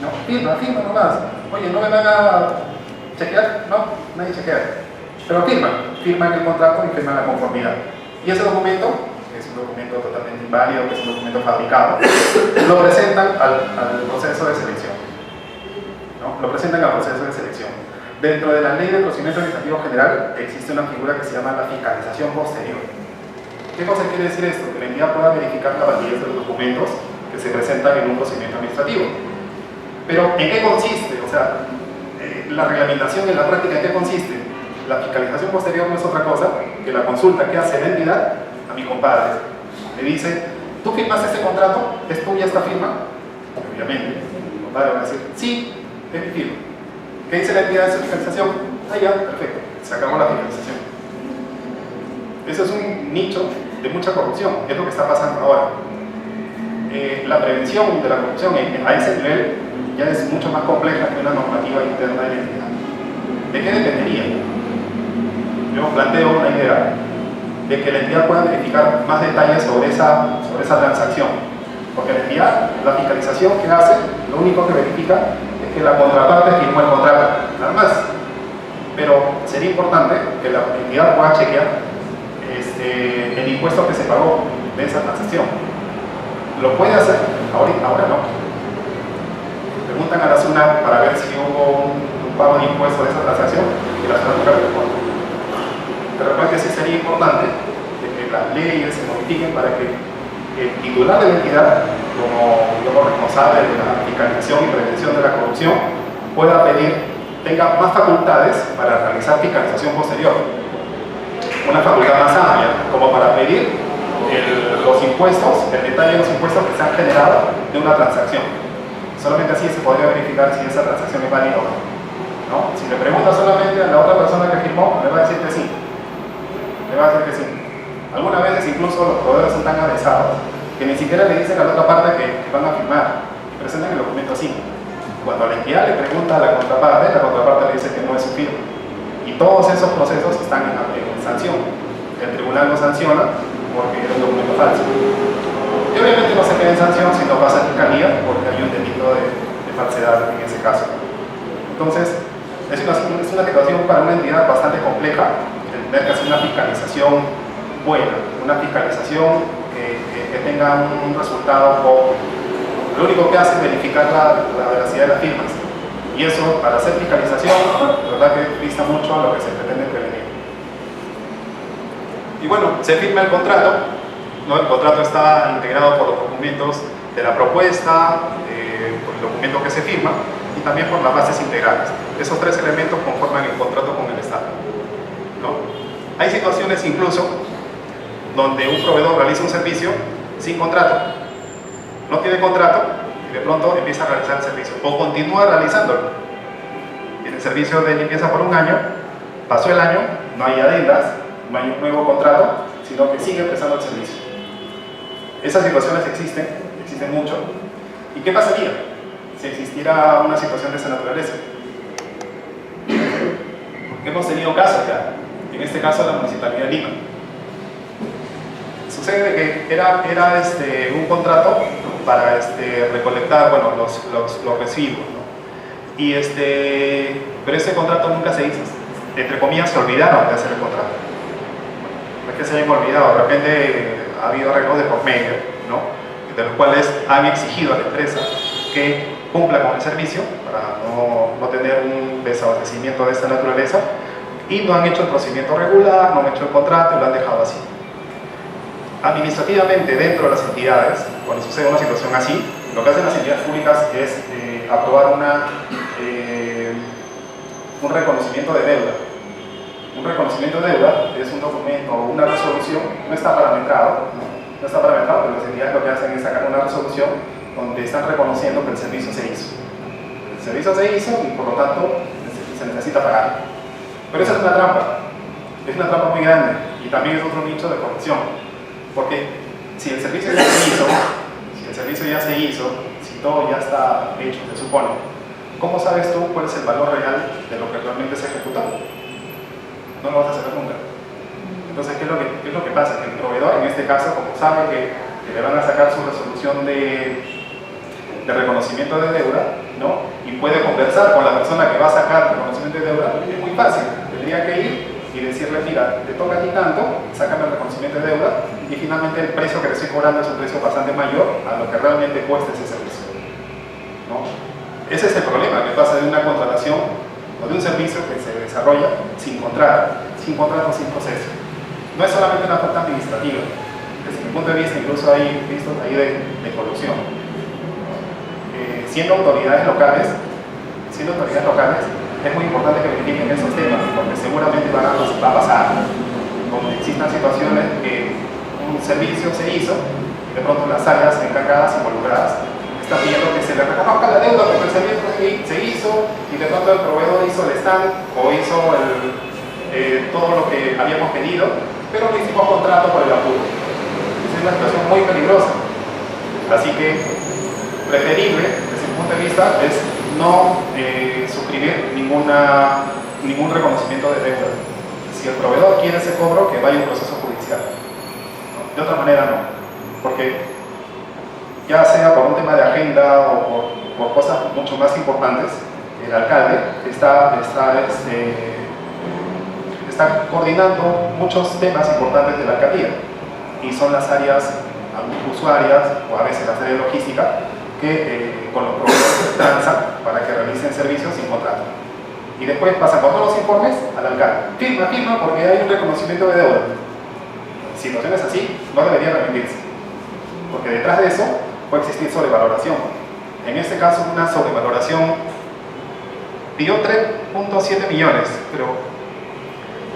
No, firma nomás. Oye, no me van a chequear. No, nadie chequea. Pero firman el contrato y firman la conformidad. Y ese documento, que es un documento totalmente inválido, que es un documento fabricado, lo presentan al proceso de selección. ¿No? Lo presentan al proceso de selección. Dentro de la ley de procedimiento administrativo general existe una figura que se llama la fiscalización posterior. ¿Qué cosa quiere decir esto? Que la entidad pueda verificar la validez de los documentos que se presentan en un procedimiento administrativo. Pero ¿en qué consiste? O sea, la reglamentación en la práctica, ¿en qué consiste? La fiscalización posterior no es otra cosa que la consulta que hace la entidad a mi compadre. Le dice, ¿tú firmaste este contrato? ¿Es tuya esta firma? Obviamente, mi compadre va a decir, sí, es mi firma. ¿Qué dice la entidad de su fiscalización? Ah, ya, perfecto, se acabó la fiscalización. Eso es un nicho de mucha corrupción, es lo que está pasando ahora. La prevención de la corrupción a ese nivel ya es mucho más compleja que una normativa interna de la entidad. ¿De qué dependería? Yo planteo una idea de que la entidad pueda verificar más detalles sobre esa transacción. Porque la entidad, la fiscalización que hace, lo único que verifica es que la contraparte firmó el contrato, nada más. Pero sería importante que la entidad pueda chequear el impuesto que se pagó de esa transacción. ¿Lo puede hacer? Ahora no. Preguntan a la SUNAT para ver si hubo un pago de impuesto de esa transacción y la SUNAT nunca responde. De repente sí sería importante que las leyes se modifiquen para que el titular de la entidad, como responsable de la fiscalización y prevención de la corrupción, pueda tenga más facultades para realizar fiscalización posterior. Una facultad más amplia, como para pedir los impuestos, el detalle de los impuestos que se han generado de una transacción. Solamente así se podría verificar si esa transacción es válida o no. Si le pregunta solamente a la otra persona que firmó, le va a decir que sí. Le va a decir que sí. Algunas veces incluso los proveedores son tan avesados que ni siquiera le dicen a la otra parte que van a firmar y presentan el documento así. Cuando la entidad le pregunta a la contraparte le dice que no es su firma. Y todos esos procesos están en sanción. El tribunal lo sanciona porque es un documento falso. Y obviamente no se queda en sanción si no pasa en fiscalía porque hay un delito de falsedad en ese caso. Entonces, es una situación para una entidad bastante compleja el tener que hacer una fiscalización buena, una fiscalización que tenga un resultado poco. Lo único que hace es verificar la veracidad de las firmas. Y eso, para hacer fiscalización, la verdad que dista mucho a lo que se pretende prevenir. Y bueno, se firma el contrato, ¿no? El contrato está integrado por los documentos de la propuesta, por el documento que se firma y también por las bases integrales. Esos tres elementos conforman el contrato con el Estado, ¿no? Hay situaciones incluso donde un proveedor realiza un servicio sin contrato, no tiene contrato y de pronto empieza a realizar el servicio o continúa realizándolo. Tiene el servicio de limpieza por un año, pasó el año, no hay adendas, no hay un nuevo contrato, sino que sigue prestando el servicio. Esas situaciones existen mucho. ¿Y qué pasaría si existiera una situación de esa naturaleza? Hemos tenido casos ya, en este caso la Municipalidad de Lima. Sucede que era un contrato para recolectar los residuos, ¿no? Pero ese contrato nunca se hizo. Entre comillas, se olvidaron de hacer el contrato. No es que se hayan olvidado, de repente ha habido arreglos de por medio, ¿no? De los cuales han exigido a la empresa que cumpla con el servicio para no tener un desabastecimiento de esta naturaleza y no han hecho el procedimiento regular, no han hecho el contrato y lo han dejado así. Administrativamente, dentro de las entidades, cuando sucede una situación así, lo que hacen las entidades públicas es aprobar un reconocimiento de deuda. Un reconocimiento de deuda es un documento o una resolución, no está parametrado, pero las entidades lo que hacen es sacar una resolución donde están reconociendo que el servicio se hizo. El servicio se hizo y por lo tanto se necesita pagar. Pero esa es una trampa muy grande y también es otro nicho de corrupción. Porque si el servicio ya se hizo, si todo ya está hecho, se supone, ¿cómo sabes tú cuál es el valor real de lo que realmente se ejecutó? No lo vas a saber nunca. Entonces, ¿qué es lo que pasa? Que el proveedor, en este caso, como sabe que le van a sacar su resolución de reconocimiento de deuda, ¿no? Y puede conversar con la persona que va a sacar el reconocimiento de deuda, es muy fácil. Tendría que ir y decirle, mira, te toca a ti tanto, sácame el reconocimiento de deuda y finalmente el precio que le estoy cobrando es un precio bastante mayor a lo que realmente cuesta ese servicio, ¿no? Ese es el problema que pasa de una contratación o de un servicio que se desarrolla sin contrato, sin proceso. No es solamente una falta administrativa. Desde mi punto de vista, incluso hay vistos ahí de corrupción. Siendo autoridades locales, es muy importante que verifiquen esos temas, porque seguramente va a pasar, como existan situaciones que un servicio se hizo, y de pronto las áreas encargadas, involucradas, están pidiendo que se le reconozca la deuda porque el servicio se hizo, y de pronto el proveedor hizo el stand, o hizo todo lo que habíamos pedido, pero no hicimos contrato por el apuro. Es una situación muy peligrosa. Así que, preferible, desde mi punto de vista, es no suscribir ningún reconocimiento de deuda. Si el proveedor quiere ese cobro, que vaya a un proceso judicial. ¿No? De otra manera no, porque ya sea por un tema de agenda o por cosas mucho más importantes, el alcalde está coordinando muchos temas importantes de la alcaldía, y son las áreas usuarias o a veces las áreas logísticas que con los proveedores transan para que realicen servicios sin contrato. Y después pasan con todos los informes al alcalde. Firma porque hay un reconocimiento de deuda. Situaciones así no deberían permitirse, porque detrás de eso puede existir sobrevaloración. En este caso, una sobrevaloración pidió 3.7 millones, pero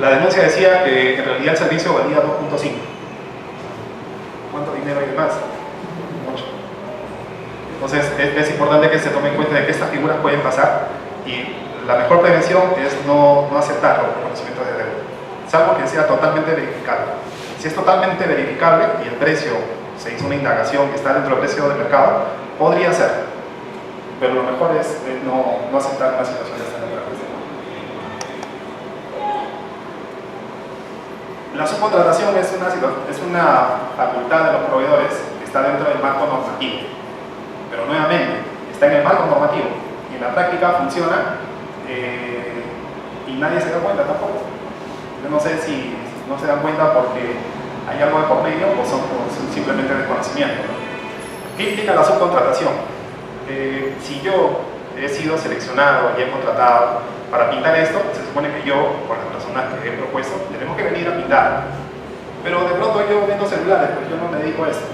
la denuncia decía que en realidad el servicio valía 2.5. ¿Cuánto dinero hay de más? Mucho. Entonces es importante que se tome en cuenta de que estas figuras pueden pasar, y la mejor prevención es no aceptar los reconocimientos de deuda, salvo que sea totalmente verificable. Si es totalmente verificable y el precio, se hizo una indagación que está dentro del precio del mercado, podría ser, pero lo mejor es no aceptar una situación de esta naturaleza. La subcontratación es una facultad de los proveedores que está dentro del marco normativo, pero nuevamente está en el marco normativo y en la práctica funciona y nadie se da cuenta tampoco. Yo no sé si no se dan cuenta porque hay algo de por medio o son simplemente desconocimiento, ¿no? ¿Qué implica la subcontratación? Si yo he sido seleccionado y he contratado para pintar esto, se supone que yo, con las personas que he propuesto, tenemos que venir a pintar. Pero de pronto yo vendo celulares, pues yo no me dedico a esto.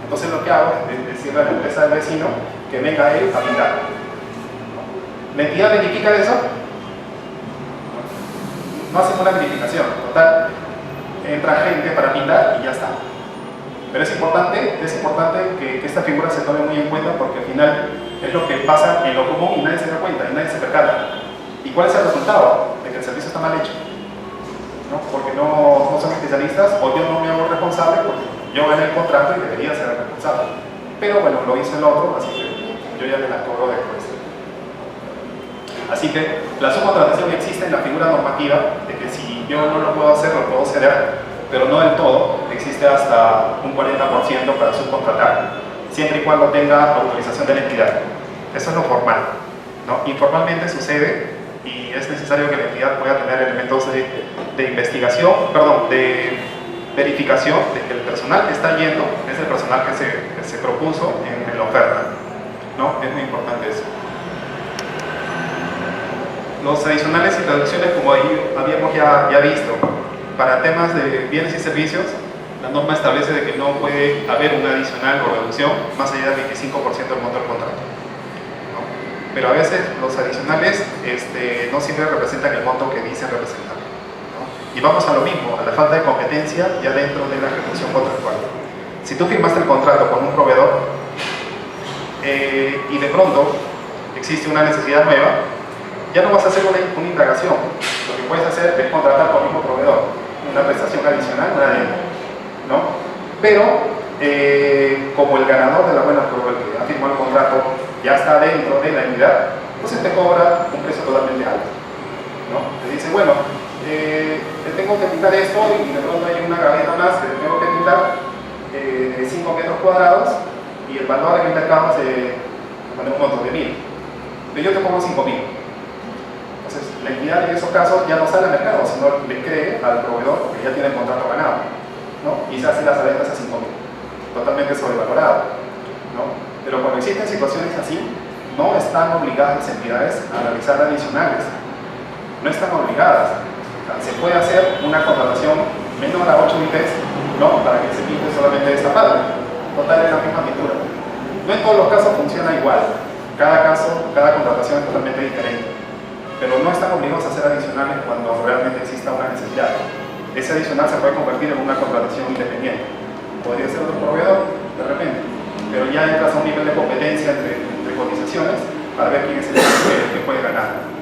Entonces lo que hago es decirle a la empresa del vecino que venga él a pintar. ¿La entidad verifica eso? No hacen una verificación. Total, entra gente para pintar y ya está. Pero es importante que esta figura se tome muy en cuenta, porque al final es lo que pasa en lo común y nadie se da cuenta y nadie se percata. ¿Y cuál es el resultado? De que el servicio está mal hecho, ¿no? Porque no son especialistas, o yo no me hago responsable porque yo gané el contrato y debería ser el responsable. Pero bueno, lo hizo el otro, así que yo ya me la cobro después. Así que la subcontratación existe en la figura normativa, de que si yo no lo puedo hacer, lo puedo ceder, pero no del todo. Existe hasta un 40% para subcontratar, siempre y cuando tenga autorización de la entidad. Eso es lo formal, ¿no? Informalmente sucede, y es necesario que la entidad pueda tener elementos de investigación, de verificación de que el personal que está yendo es el personal que se propuso en la oferta, ¿no? Es muy importante eso. Los adicionales y reducciones, como ahí habíamos ya visto, para temas de bienes y servicios, la norma establece de que no puede haber un adicional o reducción más allá del 25% del monto del contrato, ¿no? Pero a veces los adicionales no siempre representan el monto que dicen representar, ¿no? Y vamos a lo mismo, a la falta de competencia ya dentro de la ejecución contractual. Si tú firmaste el contrato con un proveedor y de pronto existe una necesidad nueva, ya no vas a hacer una indagación. Lo que puedes hacer es contratar con el mismo proveedor, una prestación adicional, una adenda, ¿no? Pero como el ganador de la buena prueba, el que ha firmado el contrato, ya está dentro de la unidad, entonces te cobra un precio totalmente alto, ¿no? Te dice, bueno, te tengo que pintar esto, y de pronto hay una gaveta más que te tengo que pintar de 5 metros cuadrados, y el valor en el mercado se pone un montón de 1000, pero yo te pongo 5000. Entonces, la entidad en esos casos ya no sale al mercado, sino le cree al proveedor porque ya tiene el contrato ganado, ¿no? Y se hace las ventas a 5000, totalmente sobrevalorado, ¿no? Pero cuando existen situaciones así, no están obligadas las entidades a realizar adicionales, no están obligadas. O sea, se puede hacer una contratación menor a 8 IPs ¿no? Para que se quite solamente esta parte. Total es la misma pintura. No en todos los casos funciona igual. Cada caso, cada contratación es totalmente diferente. Pero no están obligados a ser adicionales cuando realmente exista una necesidad. Ese adicional se puede convertir en una contratación independiente. Podría ser otro proveedor, de repente. Pero ya entras a un nivel de competencia entre cotizaciones para ver quién es el que puede ganar.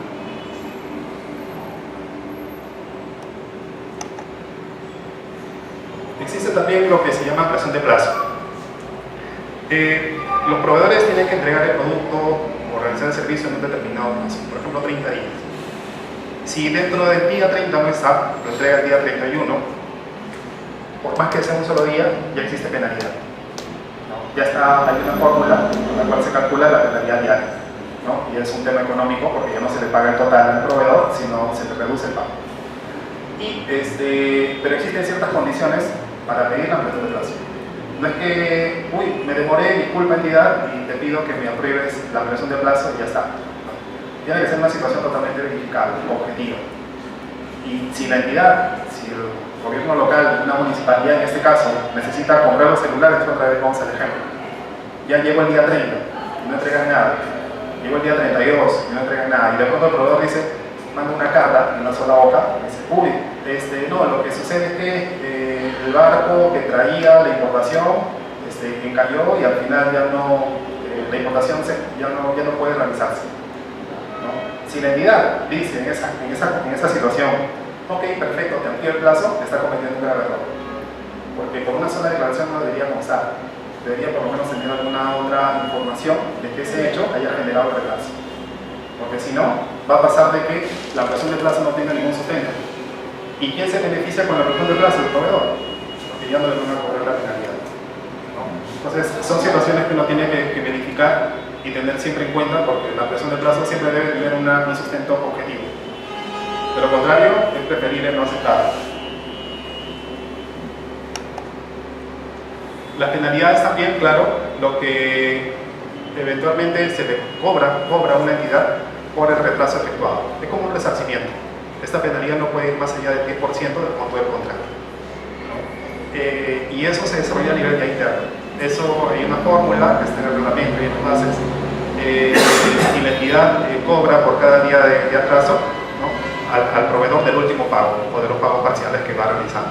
Existe también lo que se llama ampliación de plazo. Los proveedores tienen que entregar el producto o realizar el servicio en un determinado plazo, por ejemplo 30 días. Si dentro del día 30 no está, lo entrega el día 31, por más que sea un solo día, ya existe penalidad. ¿No? Ya está, hay una fórmula con la cual se calcula la penalidad diaria, ¿no? Y es un tema económico porque ya no se le paga el total al proveedor, sino se le reduce el pago. Pero existen ciertas condiciones para pedir la ampliación de plazo. No es que, uy, me demoré, disculpa entidad, y te pido que me apruebes la ampliación de plazo y ya está. Tiene que ser una situación totalmente verificable, objetiva. Y si la entidad, si el gobierno local, una municipalidad en este caso, necesita comprar los celulares, otra vez vamos al ejemplo. Ya llegó el día 30 y no entregan nada. Llegó el día 32 y no entregan nada. Y de pronto el proveedor dice, manda una carta en una sola hoja, y dice, uy, no, lo que sucede es que el barco que traía la importación encalló y al final ya no, la importación ya no puede realizarse. ¿No? Si la entidad dice en esa situación, ok, perfecto, te amplío el plazo, está cometiendo un grave error. Porque por una sola declaración no debería constar. Debería por lo menos tener alguna otra información de que ese hecho haya generado retraso. Porque si no, va a pasar de que la ampliación de plazo no tenga ningún sustento. ¿Y quién se beneficia con la ampliación de plazo? El proveedor. Porque ya no le van a cobrar la penalidad. ¿No? Entonces, son situaciones que uno tiene que verificar y tener siempre en cuenta, porque la ampliación de plazo siempre debe tener un sustento objetivo. De lo contrario, es preferible no aceptarlo. Las penalidades también, claro, lo que eventualmente se le cobra una entidad por el retraso efectuado. Es como un resarcimiento. Esta penalidad no puede ir más allá del 10% del monto del contrato. ¿No? Y eso se desarrolla a nivel ya interno. Eso hay una fórmula, que está en el reglamento y en las bases, y la entidad cobra por cada día de atraso, ¿no? al proveedor del último pago o de los pagos parciales que va realizando.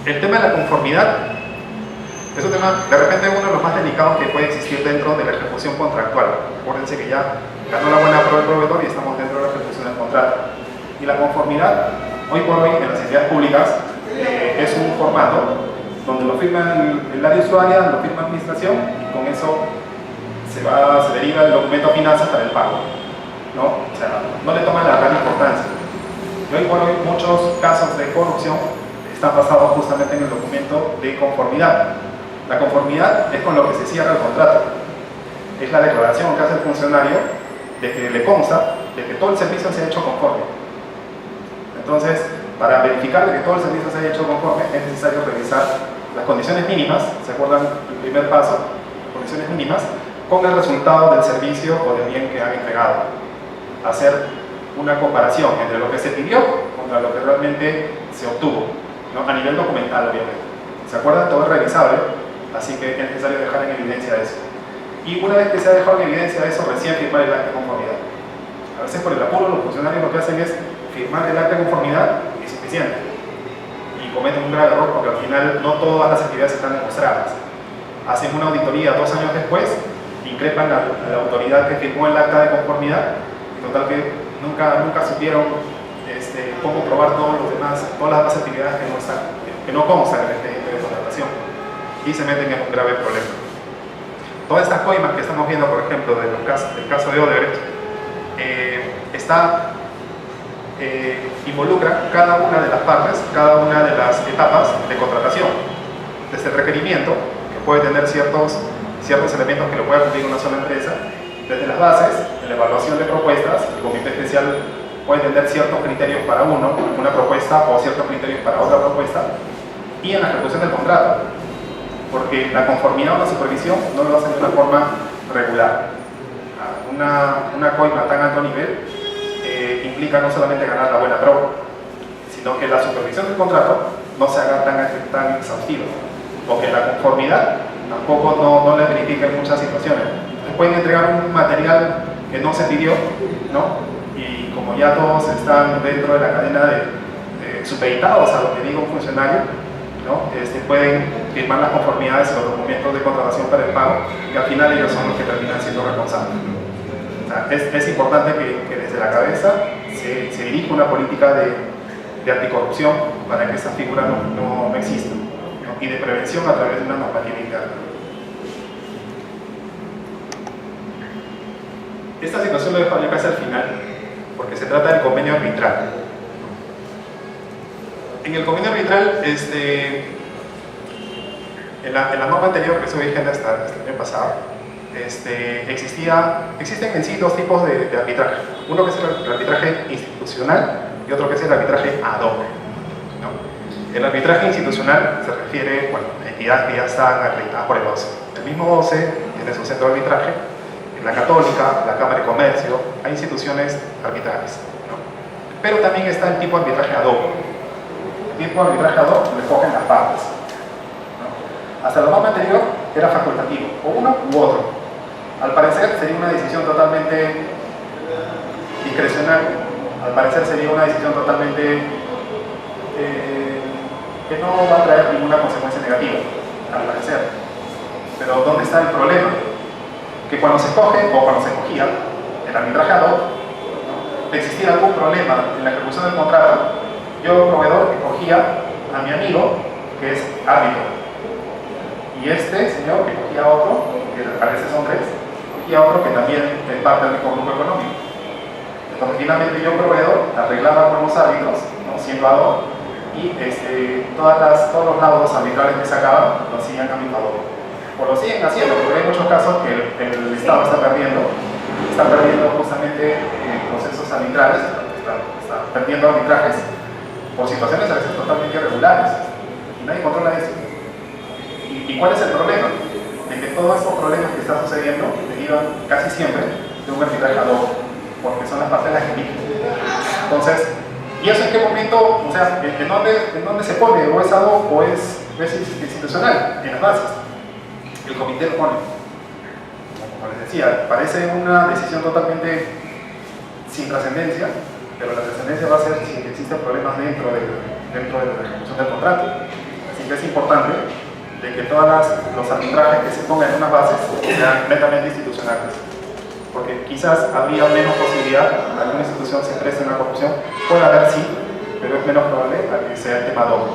El tema de la conformidad es un tema, de repente, uno de los más delicados que puede existir dentro de la ejecución contractual. Acuérdense que ya ganó la buena prueba el proveedor y estamos dentro de la ejecución del contrato. Y la conformidad, hoy por hoy, en las entidades públicas, es un formato donde lo firma el área usuaria, lo firma administración, y con eso se deriva el documento de finanzas para el pago. ¿No? O sea, no le toman la gran importancia. Y hoy por hoy, muchos casos de corrupción están basados justamente en el documento de conformidad. La conformidad es con lo que se cierra el contrato. Es la declaración que hace el funcionario de que le consta de que todo el servicio se ha hecho conforme. Entonces, para verificar de que todo el servicio se haya hecho conforme, es necesario revisar las condiciones mínimas, ¿se acuerdan el primer paso? Condiciones mínimas, con el resultado del servicio o del bien que han entregado. Hacer una comparación entre lo que se pidió contra lo que realmente se obtuvo, ¿no? A nivel documental, obviamente. ¿Se acuerdan? Todo es revisable, así que es necesario dejar en evidencia eso. Y una vez que se ha dejado en evidencia eso, recién firmar el acta de conformidad. A veces por el apuro los funcionarios lo que hacen es firmar el acta de conformidad y suficiente. Y cometen un grave error porque al final no todas las actividades están demostradas. Hacen una auditoría 2 años después, increpan a la autoridad que firmó el acta de conformidad, y total que nunca supieron cómo probar todas las demás actividades que no constan en el expediente de contratación, y se meten en un grave problema. Todas estas coimas que estamos viendo, por ejemplo, del caso de Odebrecht, involucra cada una de las partes, cada una de las etapas de contratación, desde el requerimiento, que puede tener ciertos elementos que lo pueda cumplir una sola empresa, desde las bases, en la evaluación de propuestas, el comité especial puede tener ciertos criterios para una propuesta, o ciertos criterios para otra propuesta, y en la ejecución del contrato, porque la conformidad o la supervisión no lo hacen de una forma regular. Una coima a tan alto nivel implica no solamente ganar la buena pro, sino que la supervisión del contrato no se haga tan exhaustiva, o que la conformidad tampoco no le verifique en muchas situaciones. Pueden entregar un material que no se pidió, ¿no? Y como ya todos están dentro de la cadena supeditados a lo que diga un funcionario, ¿no? Pueden firmar las conformidades y los documentos de contratación para el pago, y al final ellos son los que terminan siendo responsables. O sea, es importante que desde la cabeza se dirija una política de anticorrupción para que esa figura no exista, ¿no? Y de prevención a través de una normativa interna. Esta situación lo dejo ya casi al final, porque se trata del convenio arbitral. En el convenio arbitral, en la norma anterior que estuve vigente hasta el año pasado, existen en sí dos tipos de arbitraje. Uno que es el arbitraje institucional y otro que es el arbitraje ad hoc, ¿no? El arbitraje institucional se refiere, bueno, a entidades que ya están acreditadas por el OCE. El mismo OCE tiene su centro de arbitraje. En la Católica, la Cámara de Comercio, hay instituciones arbitrales, ¿no? Pero también está el tipo de arbitraje ad hoc. El tipo de arbitraje ad hoc le cogen las partes, ¿no? Hasta la norma anterior era facultativo, o uno u otro. Al parecer sería una decisión totalmente discrecional, al parecer sería una decisión totalmente que no va a traer ninguna consecuencia negativa, al parecer. Pero ¿dónde está el problema? Que cuando se coge o cuando se cogía el arbitraje ad hoc, ¿no? Existía algún problema en la ejecución del contrato, yo, proveedor, que cogía a mi amigo, que es árbitro, y este señor que cogía a otro, que a veces son tres, cogía a otro que también es parte del mismo grupo económico. Entonces, finalmente yo, proveedor, arreglaba con los árbitros, ¿no? Siendo ad hoc, y todos los laudos arbitrales que sacaban lo hacían a mi favor. O lo siguen haciendo, porque hay muchos casos que el Estado está perdiendo justamente procesos arbitrales, está perdiendo arbitrajes por situaciones a veces totalmente irregulares, y nadie controla eso. ¿Y cuál es el problema? De que todos estos problemas que están sucediendo derivan casi siempre de un arbitraje ad hoc, porque son las partes las que eligen. Entonces, ¿y eso en qué momento, o sea, en dónde se pone? ¿O es ad hoc o es institucional? En las bases. El comité lo pone. Como les decía, parece una decisión totalmente sin trascendencia, pero la trascendencia va a ser si existen problemas dentro de la ejecución del contrato. Así que es importante de que todos los arbitrajes que se pongan en unas bases sean netamente institucionales, porque quizás habría menos posibilidad de que alguna institución se preste una corrupción. Puede haber sí, pero es menos probable a que sea el tema ad hoc,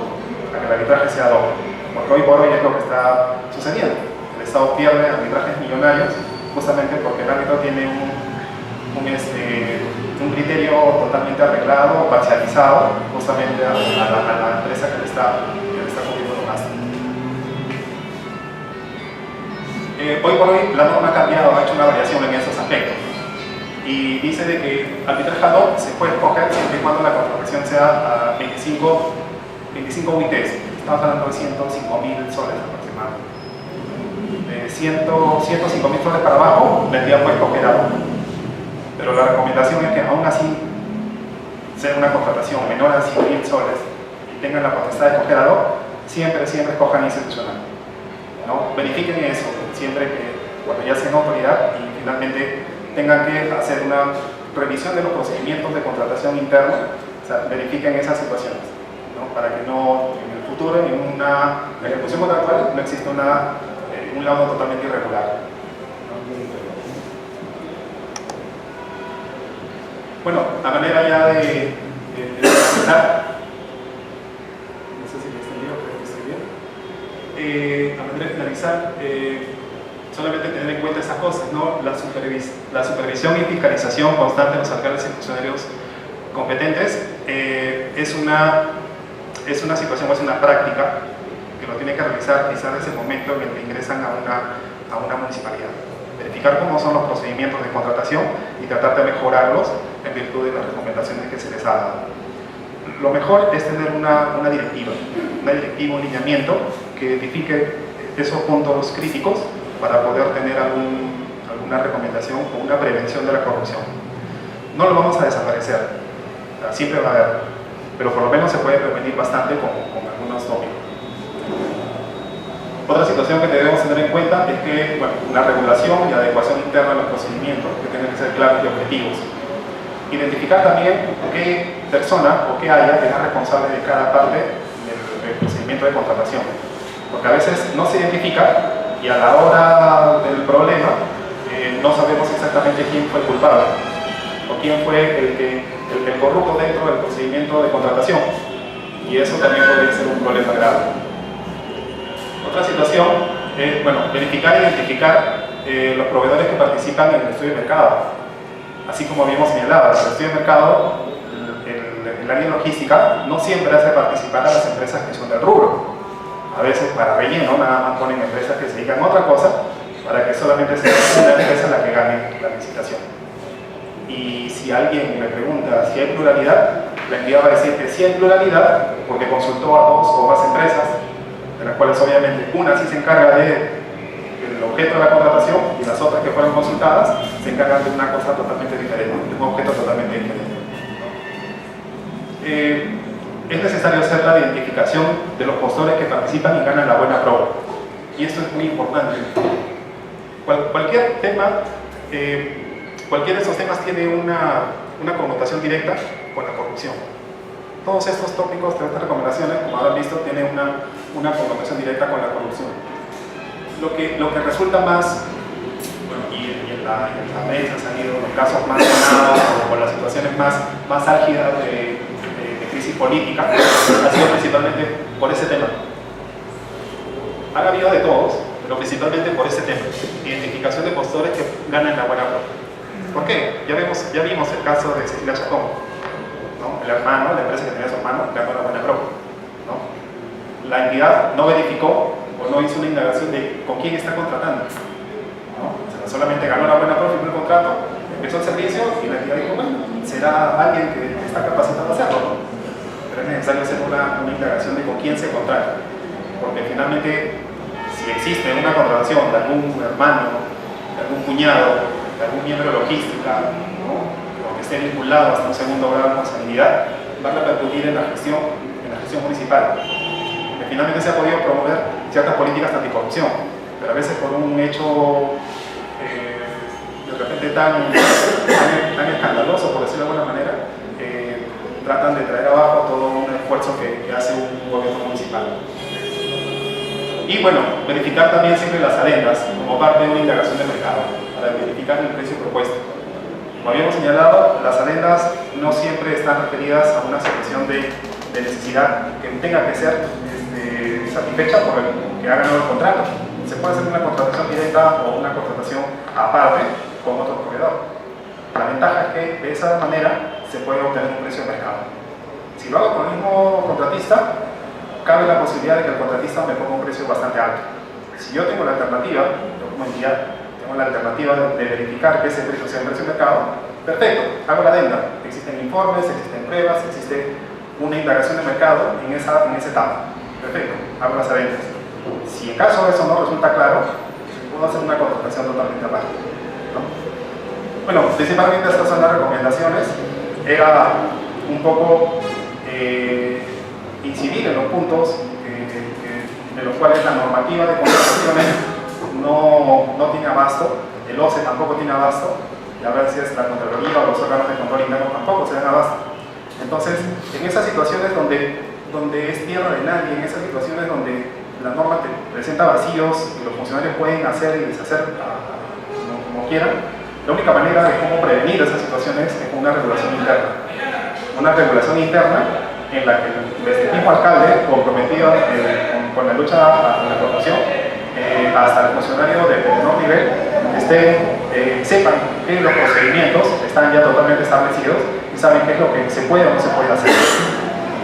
a que el arbitraje sea ad hoc, porque hoy por hoy es lo que está sucediendo. El Estado pierde arbitrajes millonarios justamente porque el árbitro tiene un criterio totalmente arreglado, parcializado, justamente a la empresa que le está cogiendo los gastos. Hoy por hoy la norma ha cambiado, ha hecho una variación en esos aspectos. Y dice de que arbitraje ad hoc se puede escoger siempre y cuando la contratación sea a 25 UITs. Estamos hablando de 105.000 soles aproximadamente. De 105.000 soles para abajo, la entidad puede escoger ad hoc. Pero la recomendación es que aún así sea una contratación menor a 100.000 soles y tengan la potestad de escoger ad hoc, siempre escojan institucional, ¿no? Verifiquen eso, siempre que cuando ya sean autoridad y finalmente tengan que hacer una revisión de los procedimientos de contratación interna, o sea, verifiquen esas situaciones, ¿no? Para que no en el futuro en una ejecución contractual no exista un laudo totalmente irregular. Bueno, a manera ya de finalizar, no sé si me extendí o creo que estoy bien. A manera de finalizar, solamente tener en cuenta esas cosas, ¿no? La supervisión y fiscalización constante de los alcaldes y funcionarios competentes es una situación, es una práctica que lo tiene que realizar quizás desde el momento en el que ingresan a una municipalidad. Verificar cómo son los procedimientos de contratación y tratar de mejorarlos en virtud de las recomendaciones que se les ha dado. Lo mejor es tener una directiva, un lineamiento que identifique esos puntos críticos para poder tener alguna recomendación o una prevención de la corrupción. No lo vamos a desaparecer, siempre va a haber, pero por lo menos se puede prevenir bastante con algunos tópicos. Otra situación que debemos tener en cuenta es que bueno, la regulación y adecuación interna de los procedimientos que tienen que ser claros y objetivos. Identificar también qué persona o qué área es la responsable de cada parte del procedimiento de contratación. Porque a veces no se identifica y a la hora del problema no sabemos exactamente quién fue el culpable o quién fue el corrupto dentro del procedimiento de contratación. Y eso también puede ser un problema grave. Otra situación es verificar e identificar los proveedores que participan en el estudio de mercado. Así como habíamos señalado, el estudio de mercado, el área logística, no siempre hace participar a las empresas que son del rubro. A veces para relleno nada más ponen empresas que se dedican a otra cosa para que solamente sea una empresa la que gane la licitación. Y si alguien me pregunta si hay pluralidad, la entidad va a decir que sí hay pluralidad porque consultó a 2 o más empresas, de las cuales obviamente una sí se encarga del objeto de la contratación y las otras que fueron consultadas se encargan de una cosa totalmente diferente, de un objeto totalmente diferente. Es necesario hacer la identificación de los postores que participan y ganan la buena prueba. Y esto es muy importante. Cualquier tema, cualquiera de esos temas tiene una connotación directa con la corrupción. Todos estos tópicos de estas recomendaciones, como habrán visto, tienen una connotación directa con la corrupción. Lo que resulta más, y en la prensa han salido los casos más sonados o las situaciones más álgidas de crisis política, ha sido principalmente por ese tema. Han habido de todos, pero principalmente por ese tema, identificación de postores que ganan la buena prueba. ¿Por qué? Ya vimos el caso de Cecilia Chacón, ¿no? El hermano, la empresa que tenía su hermano, ganó la buena prueba, ¿no? La entidad no verificó o no hizo una indagación de con quién está contratando, ¿no? O sea, solamente ganó la buena prueba, firmó el contrato, empezó el servicio y la entidad dijo, bueno, será alguien que está capacitado a hacerlo, ¿no? Pero es necesario hacer una indagación de con quién se contrata, porque finalmente si existe una contratación de algún hermano, de algún cuñado, de algún miembro de logística, ¿no? O que esté vinculado hasta un segundo grado de responsabilidad, va a repercutir en la gestión municipal. Que finalmente se ha podido promover ciertas políticas anticorrupción, pero a veces por un hecho de repente tan escandaloso, por decirlo de alguna manera, tratan de traer abajo todo un esfuerzo que hace un gobierno municipal. Y bueno, verificar también siempre las adendas como parte de una indagación de mercado, para verificar el precio propuesto. Como habíamos señalado, las adendas no siempre están referidas a una situación de necesidad que tenga que ser satisfecha por el que ha ganado el contrato. Se puede hacer una contratación directa o una contratación aparte con otro proveedor. La ventaja es que de esa manera se puede obtener un precio de mercado. Si lo hago con el mismo contratista, cabe la posibilidad de que el contratista me ponga un precio bastante alto. Si yo tengo la alternativa, yo como entidad tengo la alternativa de verificar que ese precio sea el precio de mercado, perfecto, hago la adenda. Existen informes, existen pruebas, existe una indagación de mercado en esa etapa. Perfecto, hago las adendas. Si en caso de eso no resulta claro, puedo hacer una contratación totalmente aparte, ¿no? Bueno, principalmente estas son las recomendaciones. Era un poco incidir en los puntos de los cuales la normativa de contrataciones no tiene abasto, el OCE tampoco tiene abasto, y a veces la Contraloría o los órganos de control interno tampoco se dan abasto. Entonces, en esas situaciones donde es tierra de nadie, en esas situaciones donde la norma te presenta vacíos y los funcionarios pueden hacer y deshacer como quieran, la única manera de cómo prevenir esas situaciones es con una regulación interna. Una regulación interna en la que desde el mismo alcalde, comprometido con la lucha a la corrupción, hasta el funcionario de menor nivel, sepan que los procedimientos están ya totalmente establecidos y saben qué es lo que se puede o no se puede hacer.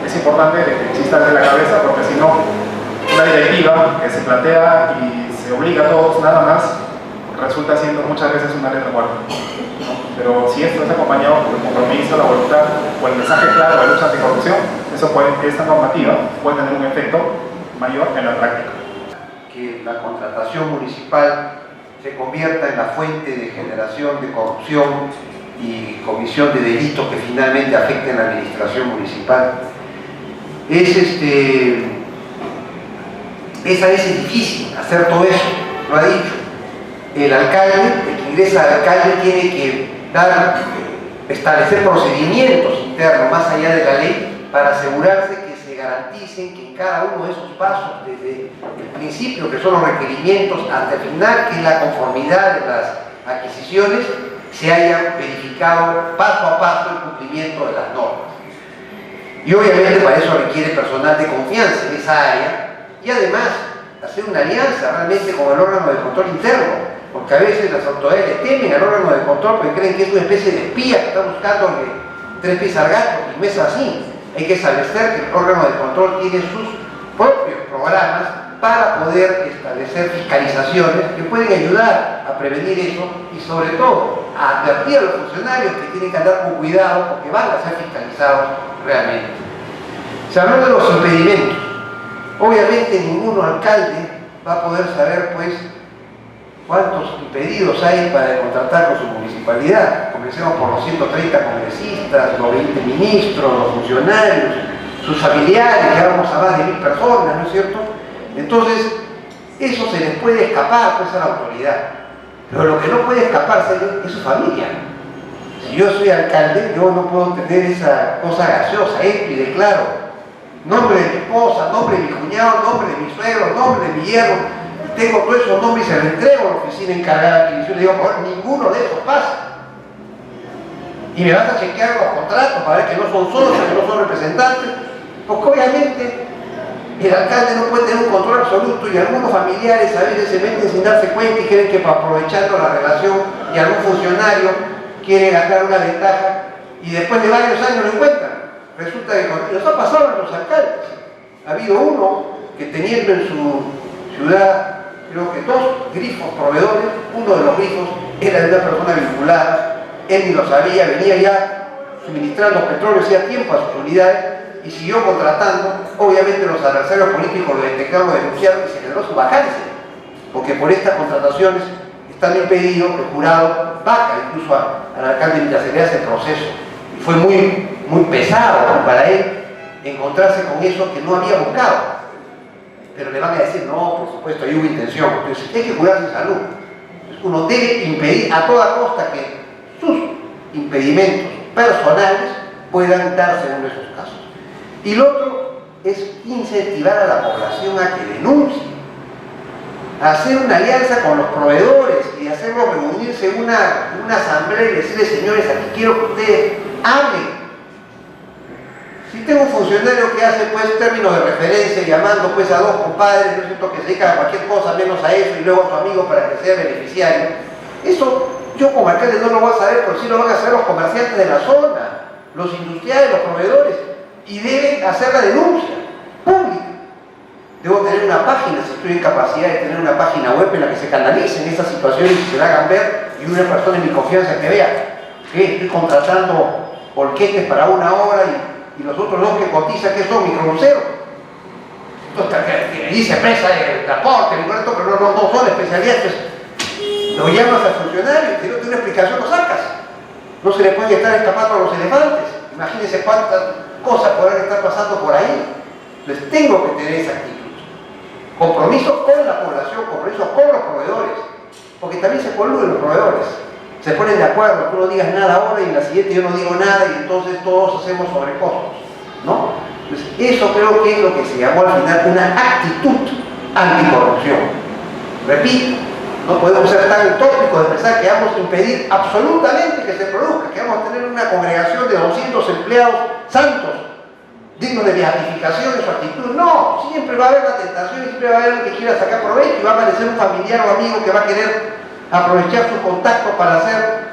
Es importante que exista desde la cabeza, porque si no, una directiva que se plantea y se obliga a todos nada más, resulta siendo muchas veces una letra muerta, ¿no? Pero si esto es acompañado por el compromiso, la voluntad o el mensaje claro de lucha anticorrupción, esta normativa puede tener un efecto mayor en la práctica. Que la contratación municipal se convierta en la fuente de generación de corrupción y comisión de delitos que finalmente afecten a la administración municipal es a veces difícil hacer todo eso, lo ha dicho. El alcalde, el que ingresa al alcalde, tiene que establecer procedimientos internos más allá de la ley para asegurarse que se garanticen que en cada uno de esos pasos, desde el principio, que son los requerimientos, hasta el final, que es la conformidad de las adquisiciones, se haya verificado paso a paso el cumplimiento de las normas. Y obviamente para eso requiere personal de confianza en esa área y además hacer una alianza realmente con el órgano de control interno, porque a veces las autoridades le temen al órgano de control porque creen que es una especie de espía que está buscando tres pies al gato, y no es así. Hay que establecer que el órgano de control tiene sus propios programas para poder establecer fiscalizaciones que pueden ayudar a prevenir eso y sobre todo a advertir a los funcionarios que tienen que andar con cuidado porque van a ser fiscalizados realmente. Se habló de los impedimentos. Obviamente ningún alcalde va a poder saber pues cuántos impedidos hay para contratar con su municipalidad. Comencemos por los 130 congresistas, los 20 ministros, los funcionarios, sus familiares, que vamos a más de 1000 personas, ¿no es cierto? Entonces, eso se les puede escapar pues a la autoridad. Pero lo que no puede escaparse es su familia. Si yo soy alcalde, yo no puedo tener esa cosa gaseosa, y declaro nombre de mi esposa, nombre de mi cuñado, nombre de mi suegro, nombre de mi yerno, tengo todos esos nombres y se los entrego a la oficina encargada de adquisición. Le digo, por ninguno de esos pasa. Y me vas a chequear los contratos para ver que no son socios, que no son representantes, porque obviamente el alcalde no puede tener un control absoluto y algunos familiares a veces se meten sin darse cuenta y creen que aprovechando la relación y algún funcionario quiere ganar una ventaja y después de varios años lo encuentran. Resulta que nos ha pasado a los alcaldes. Ha habido uno que teniendo en su ciudad creo que 2 grifos proveedores, uno de los grifos era de una persona vinculada, él ni lo sabía, venía ya suministrando petróleo hacía tiempo a sus unidades y siguió contratando. Obviamente los adversarios políticos lo detectaron, lo denunciaron y se generó su vacancia, porque por estas contrataciones estando impedido, el jurado baja incluso al alcalde mientras se le hace el proceso. Y fue muy pesado para él encontrarse con eso que no había buscado. Pero le van a decir, no, por supuesto, ahí hubo intención. Entonces hay que curarse en salud. Entonces, uno debe impedir a toda costa que sus impedimentos personales puedan darse en uno de esos casos. Y lo otro es incentivar a la población a que denuncie, a hacer una alianza con los proveedores y hacerlos reunirse en una asamblea y decirles, señores, aquí quiero que ustedes hablen. Si tengo un funcionario que hace pues términos de referencia llamando pues a 2 compadres, ¿no es cierto?, que se dedican a cualquier cosa menos a eso y luego a su amigo para que sea beneficiario, eso yo como alcalde no lo voy a saber, pero sí lo van a saber los comerciantes de la zona, los industriales, los proveedores, y deben hacer la denuncia pública. Debo tener una página, si estoy en capacidad de tener una página web en la que se canalicen esas situaciones y se la hagan ver y una persona en mi confianza que vea que estoy contratando volquetes para una hora y los otros 2 que cotizan, que son microbuseros. Entonces, que dice empresa de transporte, pero no son especialidades. Lo llamas al funcionario y si no tiene una explicación, lo sacas. No se le puede estar escapando a los elefantes. Imagínense cuántas cosas podrán estar pasando por ahí. Entonces, tengo que tener esa actitud. Compromiso con la población, compromiso con los proveedores, porque también se coluden los proveedores. Se ponen de acuerdo, tú no digas nada ahora y en la siguiente yo no digo nada y entonces todos hacemos sobrecostos, ¿no? Entonces, eso creo que es lo que se llamó al final una actitud anticorrupción. Repito, no podemos ser tan utópicos de pensar que vamos a impedir absolutamente que se produzca, que vamos a tener una congregación de 200 empleados santos, dignos de beatificación en su actitud. No, siempre va a haber la tentación y siempre va a haber alguien que quiera sacar provecho y va a aparecer un familiar o amigo que va a querer aprovechar su contacto para hacer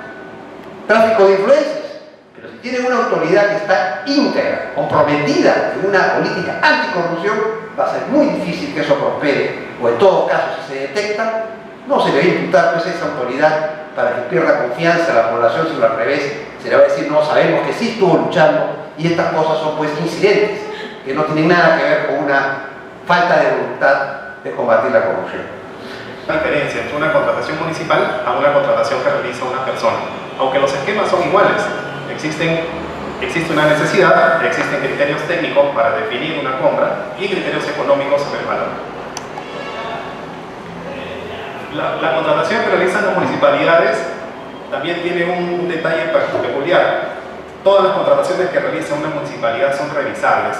tráfico de influencias. Pero si tienen una autoridad que está íntegra, comprometida en una política anticorrupción, va a ser muy difícil que eso prospere, o en todo caso, si se detecta, no se le va a imputar pues, a esa autoridad para que pierda confianza la población, sino al revés, se le va a decir, no, sabemos que sí estuvo luchando y estas cosas son pues incidentes, que no tienen nada que ver con una falta de voluntad de combatir la corrupción. La diferencia entre una contratación municipal a una contratación que realiza una persona. Aunque los esquemas son iguales, existen existe una necesidad, existen criterios técnicos para definir una compra y criterios económicos sobre el valor. La contratación que realizan las municipalidades también tiene un detalle peculiar. Todas las contrataciones que realiza una municipalidad son revisables.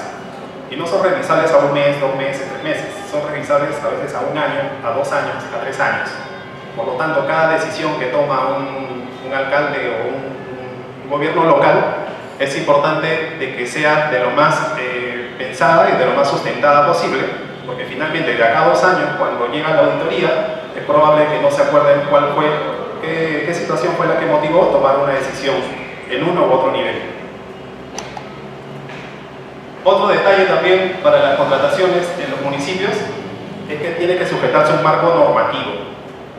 Y no son revisables a 1 mes, 2 meses, 3 meses. Son revisables a veces a 1 año, a 2 años, a 3 años. Por lo tanto, cada decisión que toma un alcalde o un gobierno local es importante de que sea de lo más pensada y de lo más sustentada posible, porque finalmente de acá a 2 años, cuando llega la auditoría, es probable que no se acuerden qué situación fue la que motivó tomar una decisión en uno u otro nivel. Otro detalle también para las contrataciones en los municipios es que tiene que sujetarse a un marco normativo.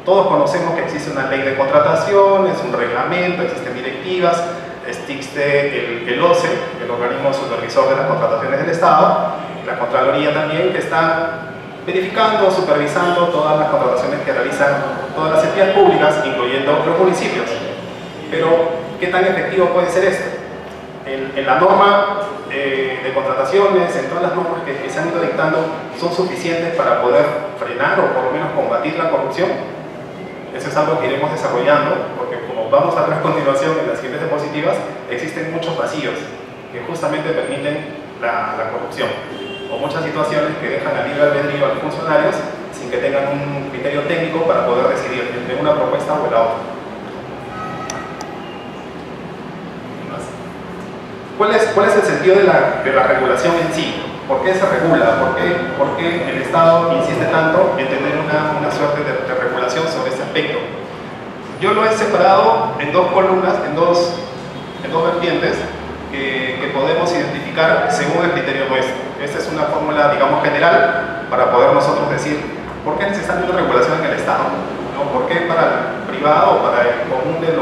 Todos conocemos que existe una ley de contrataciones, un reglamento, existen directivas, existe el OCE, el organismo supervisor de las contrataciones del Estado, la Contraloría también, que está verificando, supervisando todas las contrataciones que realizan todas las entidades públicas, incluyendo los municipios. Pero, ¿qué tan efectivo puede ser esto? En la norma de contrataciones, en todas las normas que se han ido dictando, ¿son suficientes para poder frenar o por lo menos combatir la corrupción? Eso es algo que iremos desarrollando, porque como vamos a ver a continuación en las siguientes diapositivas, existen muchos vacíos que justamente permiten la corrupción, o muchas situaciones que dejan a libre albedrío a los funcionarios sin que tengan un criterio técnico para poder decidir entre una propuesta o la otra. ¿Cuál es el sentido de la regulación en sí? ¿Por qué se regula? ¿Por qué el Estado insiste tanto en tener una suerte de regulación sobre este aspecto? Yo lo he separado en 2 columnas, en dos vertientes que podemos identificar según el criterio nuestro. Esta es una fórmula, digamos, general para poder nosotros decir por qué es necesaria una regulación en el Estado, ¿no? ¿Por qué para el privado o para el común de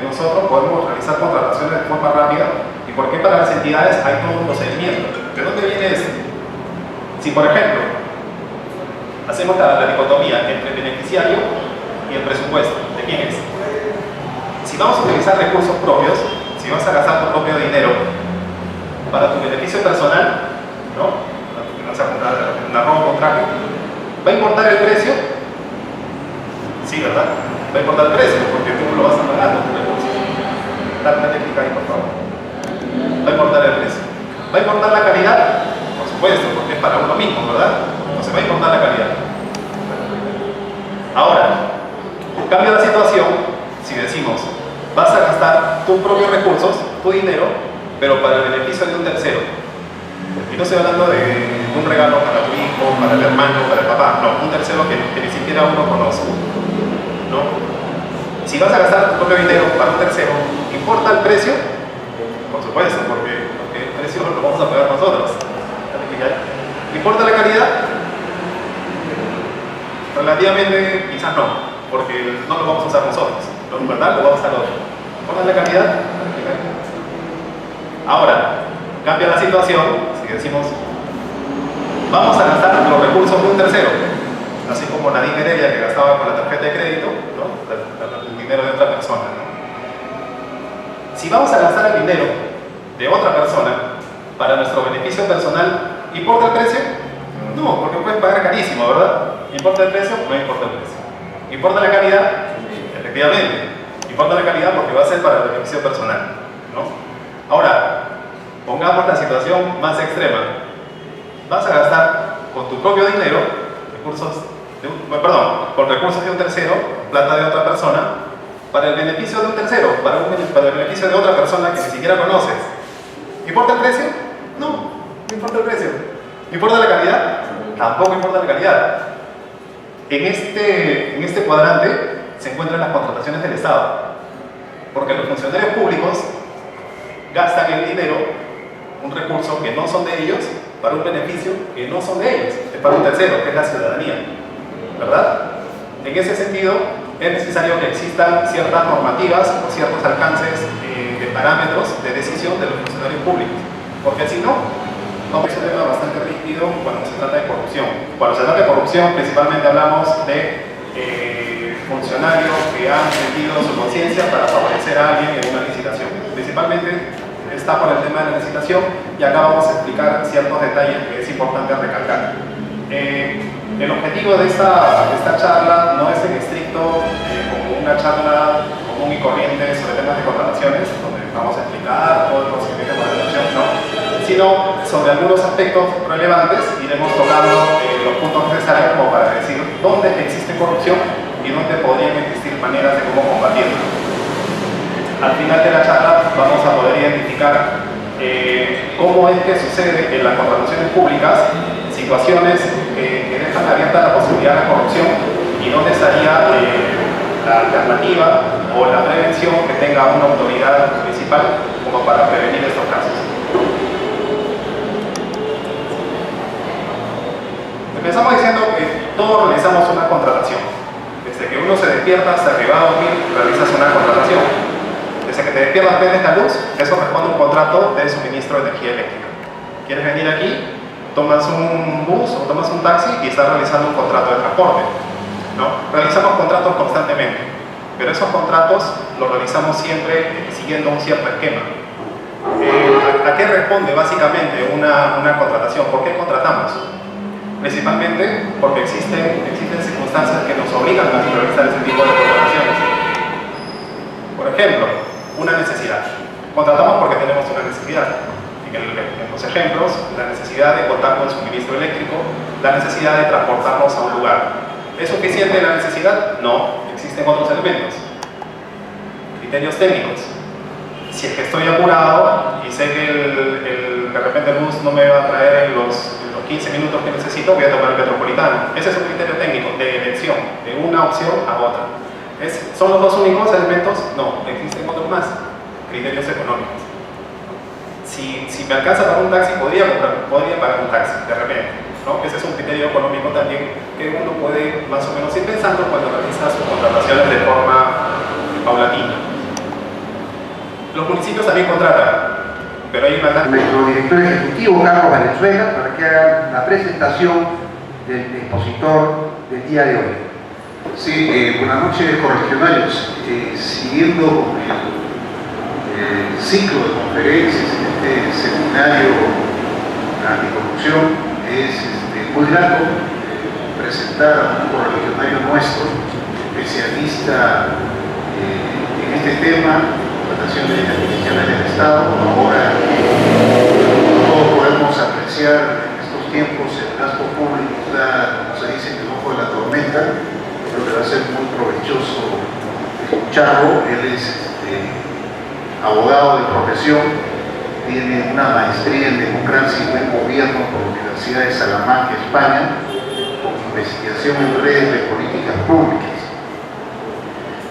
nosotros podemos realizar contrataciones de forma rápida y por qué para las entidades hay todo un procedimiento? ¿De dónde viene esto? Si, por ejemplo, hacemos la dicotomía entre el beneficiario y el presupuesto, ¿de quién es? Si vamos a utilizar recursos propios, si vas a gastar tu propio dinero para tu beneficio personal, ¿no? Vas a comprar una ropa o un traje, ¿va a importar el precio? Sí, ¿verdad? Va a importar el precio porque tú lo vas a pagar con tu recurso. Dame una técnica ahí, por favor. Va a importar el precio. ¿Va a importar la calidad? Por supuesto, porque es para uno mismo, ¿verdad? Entonces va a importar la calidad. Ahora, cambia la situación si decimos, vas a gastar tus propios recursos, tu dinero, pero para el beneficio de un tercero. Y no estoy hablando de un regalo para tu hijo, para el hermano, para el papá, no, un tercero que ni siquiera uno conoce, ¿no? Si vas a gastar tu propio dinero para un tercero, ¿importa el precio? Por supuesto, porque el precio lo vamos a pagar nosotros. ¿Importa la calidad? Relativamente quizás no, porque no lo vamos a usar nosotros, ¿verdad? Lo vamos a usar otros. ¿Importa la calidad? Ahora, cambia la situación si decimos vamos a gastar los recursos de un tercero, así como Nadine Heredia que gastaba con la tarjeta de crédito, ¿no? El dinero de otra persona, ¿no? Si vamos a gastar el dinero de otra persona para nuestro beneficio personal, ¿importa el precio? No, porque puedes pagar carísimo, ¿verdad? ¿Importa el precio? No importa el precio. ¿Importa la calidad? Efectivamente. Importa la calidad porque va a ser para el beneficio personal, ¿no? Ahora, pongamos la situación más extrema. Vas a gastar con tu propio dinero con recursos de un tercero, plata de otra persona, para el beneficio de un tercero, para el beneficio de otra persona que ni siquiera conoces. ¿Importa el precio? No importa el precio. ¿Importa la calidad? Tampoco importa la calidad. En este cuadrante se encuentran las contrataciones del Estado, porque los funcionarios públicos gastan el dinero, un recurso que no son de ellos, para un beneficio que no son de ellos, es para un tercero, que es la ciudadanía, ¿verdad? En ese sentido, es necesario que existan ciertas normativas o ciertos alcances de parámetros de decisión de los funcionarios públicos, porque si no, es un tema bastante rígido cuando se trata de corrupción. Cuando se trata de corrupción, principalmente hablamos de funcionarios que han vendido su conciencia para favorecer a alguien en una licitación. Principalmente está por el tema de la licitación y acá vamos a explicar ciertos detalles que es importante recalcar. El objetivo de esta charla no es en estricto como una charla común y corriente sobre temas de contrataciones, donde vamos a explicar todo el procedimiento de contratación, ¿no? Sino sobre algunos aspectos relevantes, iremos tocando los puntos necesarios como para decir dónde existe corrupción y dónde podrían existir maneras de cómo combatirla. Al final de la charla vamos a poder identificar cómo es que sucede en las contrataciones públicas situaciones que dejan abierta la posibilidad de corrupción y dónde estaría la alternativa o la prevención que tenga una autoridad municipal como para prevenir estos casos. Empezamos diciendo que todos realizamos una contratación. Desde que uno se despierta hasta que va a dormir, realizas una contratación. Desde que te despiertas, prendes la luz, eso responde a un contrato de suministro de energía eléctrica. ¿Quieres venir aquí? Tomas un bus o tomas un taxi y estás realizando un contrato de transporte, ¿no? Realizamos contratos constantemente, pero esos contratos los realizamos siempre siguiendo un cierto esquema. ¿A qué responde básicamente una contratación? ¿Por qué contratamos? Principalmente porque existen circunstancias que nos obligan a realizar ese tipo de contrataciones. Por ejemplo, una necesidad. Contratamos porque tenemos una necesidad. En los ejemplos, la necesidad de contar con suministro eléctrico, la necesidad de transportarnos a un lugar. ¿Es suficiente la necesidad? No, existen otros elementos. Criterios técnicos. Si es que estoy apurado y sé que de repente el bus no me va a traer en los 15 minutos que necesito, voy a tomar el metropolitano. Ese es un criterio técnico de elección, de una opción a otra. ¿Son los dos únicos elementos? No, existen otros más. Criterios económicos. Si me alcanza para un taxi, podría pagar un taxi, de repente, ¿no? Ese es un criterio económico también que uno puede más o menos ir pensando cuando realiza sus contrataciones de forma paulatina. Los municipios también contratan, pero hay una... Nuestro director ejecutivo, Carlos Valenzuela, para que haga la presentación del expositor del día de hoy. Sí, buenas noches, correligionarios. Siguiendo con el ciclo de conferencias en este seminario anticorrupción, es muy grato presentar a un correligionario nuestro, especialista en este tema, contrataciones de adquisiciones del Estado. Ahora todos podemos apreciar en estos tiempos el gasto público está, como se dice, en el ojo de la tormenta. Creo que va a ser muy provechoso escucharlo. Él es abogado de profesión, tiene una maestría en democracia y buen gobierno por la Universidad de Salamanca, España, con investigación en redes de políticas públicas.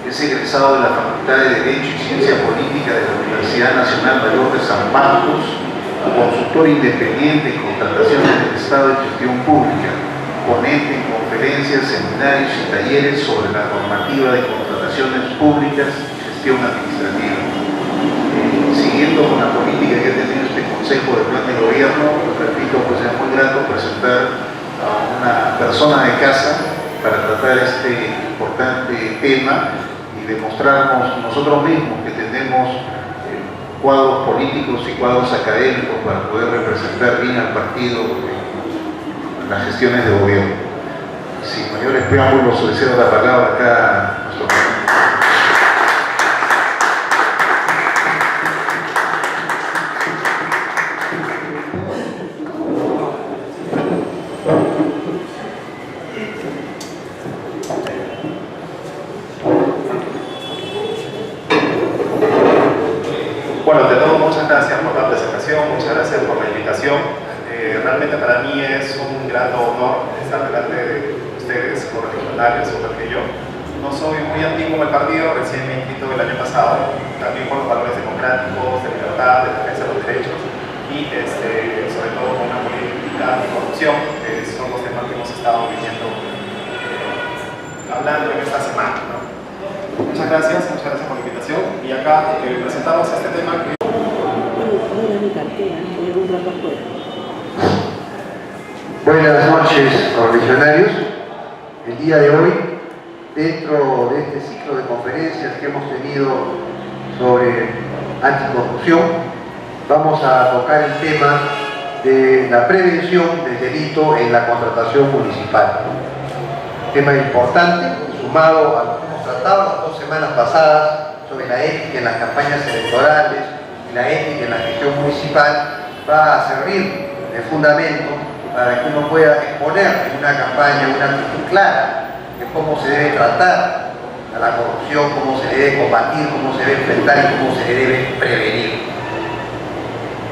Es egresado de la Facultad de Derecho y Ciencia Política de la Universidad Nacional Mayor de San Marcos, consultor independiente en contrataciones del Estado y gestión pública, ponente en conferencias, seminarios y talleres sobre la normativa de contrataciones públicas y gestión administrativa. Siguiendo con la política que ha tenido este Consejo de Plan de Gobierno, repito, pues es muy grato presentar a una persona de casa para tratar este importante tema y demostrarnos nosotros mismos que tenemos cuadros políticos y cuadros académicos para poder representar bien al partido en las gestiones de gobierno. Sin mayores preámbulos, le cedo la palabra acá a nuestro presidente. Bueno, ante todo, muchas gracias por la presentación, muchas gracias por la invitación. Realmente para mí es un gran honor estar delante de ustedes, correligionarios, igual que yo. No soy muy antiguo en el partido, recién me he inscrito el año pasado, también por los valores democráticos, de libertad, de defensa de los derechos y sobre todo con una política de corrupción, que son los temas que hemos estado viviendo hablando en esta semana, ¿no? Muchas gracias por la invitación y acá presentamos este tema que... Buenas noches, correligionarios. El día de hoy, dentro de este ciclo de conferencias que hemos tenido sobre anticorrupción, vamos a tocar el tema de la prevención del delito en la contratación municipal. Tema importante, sumado a lo que hemos tratado las 2 semanas pasadas sobre la ética en las campañas electorales y la ética en la gestión municipal, va a servir de fundamento para que uno pueda exponer en una campaña una actitud clara de cómo se debe tratar a la corrupción, cómo se debe combatir, cómo se debe enfrentar y cómo se debe prevenir.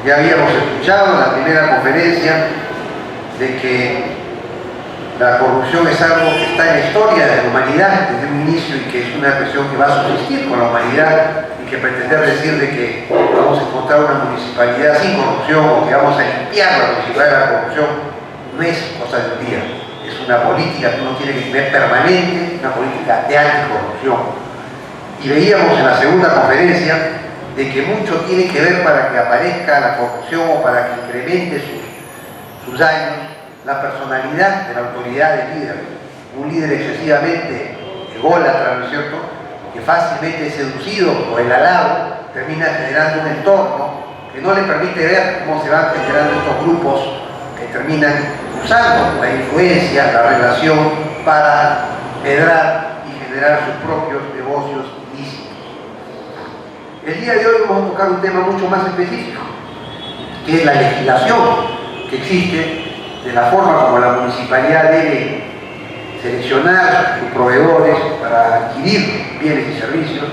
Ya habíamos escuchado en la primera conferencia de que la corrupción es algo que está en la historia de la humanidad desde un inicio y que es una cuestión que va a subsistir con la humanidad, y que pretender decir de que vamos a encontrar una municipalidad sin corrupción o que vamos a limpiar la municipalidad de la corrupción no es cosa de un día. Es una política que uno tiene que tener permanente, una política de anticorrupción. Y veíamos en la segunda conferencia de que mucho tiene que ver para que aparezca la corrupción o para que incremente sus daños la personalidad de la autoridad del líder. Un líder excesivamente ególatra, ¿no es cierto?, que fácilmente seducido por el halago termina generando un entorno que no le permite ver cómo se van generando estos grupos que terminan usando la influencia, la relación para medrar y generar sus propios negocios ilícitos. El día de hoy vamos a tocar un tema mucho más específico, que es la legislación que existe de la forma como la municipalidad debe seleccionar sus proveedores para adquirir bienes y servicios,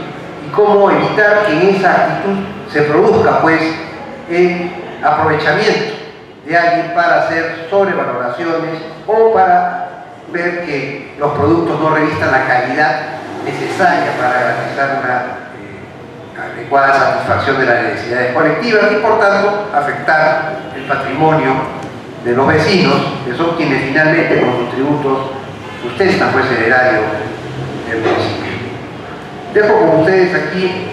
y cómo evitar que en esa actitud se produzca pues el aprovechamiento de alguien para hacer sobrevaloraciones o para ver que los productos no revistan la calidad necesaria para garantizar una adecuada satisfacción de las necesidades colectivas y por tanto afectar el patrimonio de los vecinos, que son quienes finalmente con sus tributos sustentan pues el erario del municipio. Dejo con ustedes aquí